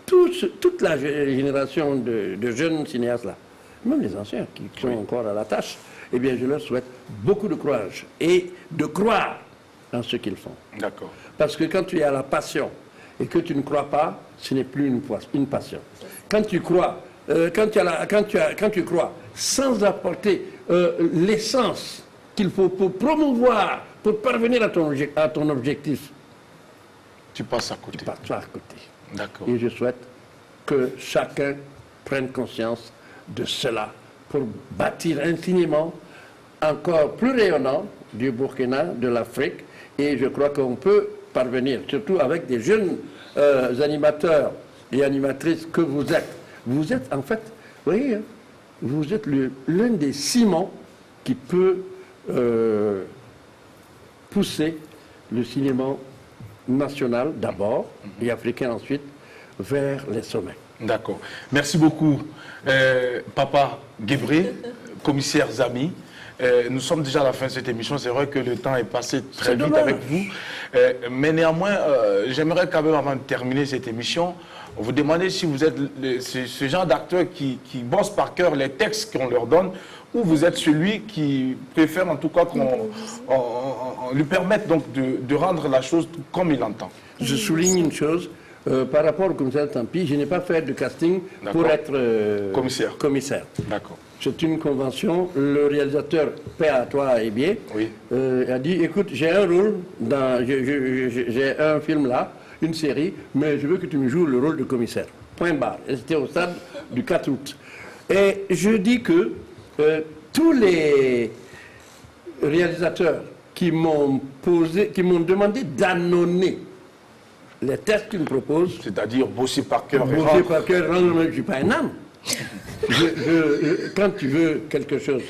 toute la génération de jeunes cinéastes là, même les anciens qui sont encore à la tâche, eh bien, je leur souhaite beaucoup de courage et de croire en ce qu'ils font. D'accord. Parce que quand tu es à la passion et que tu ne crois pas, ce n'est plus une passion. Quand tu crois, quand tu crois sans apporter l'essence qu'il faut pour promouvoir, pour parvenir à ton objectif, tu passes à côté. Tu passes à côté. D'accord. Et je souhaite que chacun prenne conscience de cela pour bâtir infiniment encore plus rayonnant du Burkina, de l'Afrique. Et je crois qu'on peut parvenir, surtout avec des jeunes animateurs et animatrices que vous êtes. Vous êtes en fait, vous voyez, vous êtes l'un des ciments qui peut pousser le cinéma national d'abord et africain ensuite vers les sommets. D'accord. Merci beaucoup, Papa Guébré, commissaire Zami. Nous sommes déjà à la fin de cette émission. C'est vrai que le temps est passé très vite avec vous. Mais néanmoins, j'aimerais quand même, avant de terminer cette émission, vous demander si vous êtes ce genre d'acteur qui bosse par cœur les textes qu'on leur donne, ou vous êtes celui qui préfère en tout cas qu'on lui permette donc de rendre la chose comme il entend. Je souligne une chose, par rapport au commissaire Tampi, je n'ai pas fait de casting pour être commissaire. D'accord. C'est une convention, le réalisateur, paix à toi et bien, a dit, écoute, j'ai un rôle, j'ai un film là, une série, mais je veux que tu me joues le rôle de commissaire. Point barre. Et c'était au stade du 4 août. Et je dis que tous les réalisateurs qui m'ont demandé d'annoncer les tests qu'ils me proposent, c'est-à-dire bosser par cœur, je ne suis pas un âme. Quand tu veux quelque chose,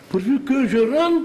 pourvu que je rende,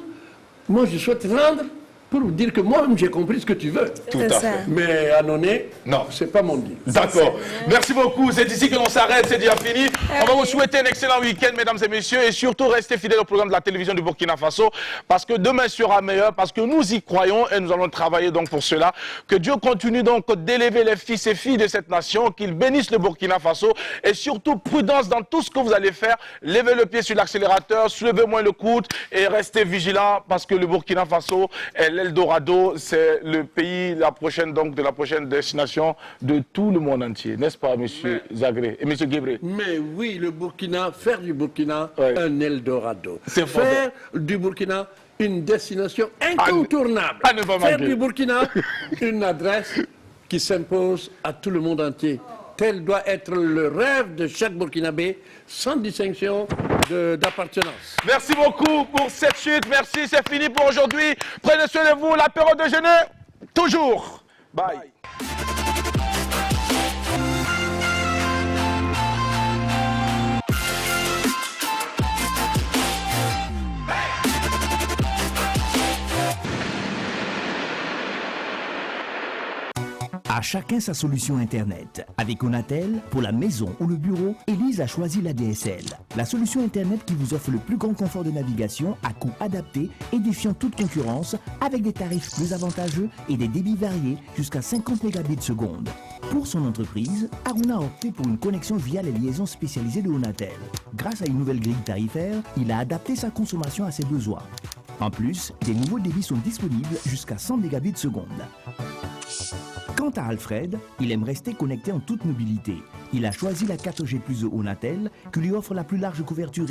moi je souhaite rendre pour vous dire que moi-même j'ai compris ce que tu veux. Tout à fait. Mais annoncer, non, c'est pas mon deal. D'accord. Merci beaucoup. C'est ici que l'on s'arrête, c'est déjà fini. On va vous souhaiter un excellent week-end, mesdames et messieurs, et surtout restez fidèles au programme de la télévision du Burkina Faso, parce que demain sera meilleur, parce que nous y croyons et nous allons travailler donc pour cela. Que Dieu continue donc d'élever les fils et filles de cette nation, qu'il bénisse le Burkina Faso, et surtout prudence dans tout ce que vous allez faire. Levez le pied sur l'accélérateur, soulevez moins le coude et restez vigilants, parce que le Burkina Faso est l'Eldorado, c'est le pays de la prochaine destination de tout le monde entier, n'est-ce pas, monsieur Zagré et monsieur Guébré? Mais oui, le Burkina, faire du Burkina un Eldorado. C'est faire du Burkina une destination incontournable. Faire du Burkina une adresse qui s'impose à tout le monde entier. Tel doit être le rêve de chaque Burkinabé, sans distinction d'appartenance. Merci beaucoup pour cette chute. Merci, c'est fini pour aujourd'hui. Prenez soin de vous. L'apéro déjeuner, toujours. Bye. À chacun sa solution Internet. Avec Onatel, pour la maison ou le bureau, Élise a choisi la DSL. La solution Internet qui vous offre le plus grand confort de navigation à coût adapté et défiant toute concurrence, avec des tarifs plus avantageux et des débits variés jusqu'à 50 mégabits seconde. Pour son entreprise, Aruna a opté pour une connexion via les liaisons spécialisées de Onatel. Grâce à une nouvelle grille tarifaire, il a adapté sa consommation à ses besoins. En plus, des nouveaux débits sont disponibles jusqu'à 100 mégabits seconde. Quant à Alfred, il aime rester connecté en toute mobilité. Il a choisi la 4G+ de Onatel qui lui offre la plus large couverture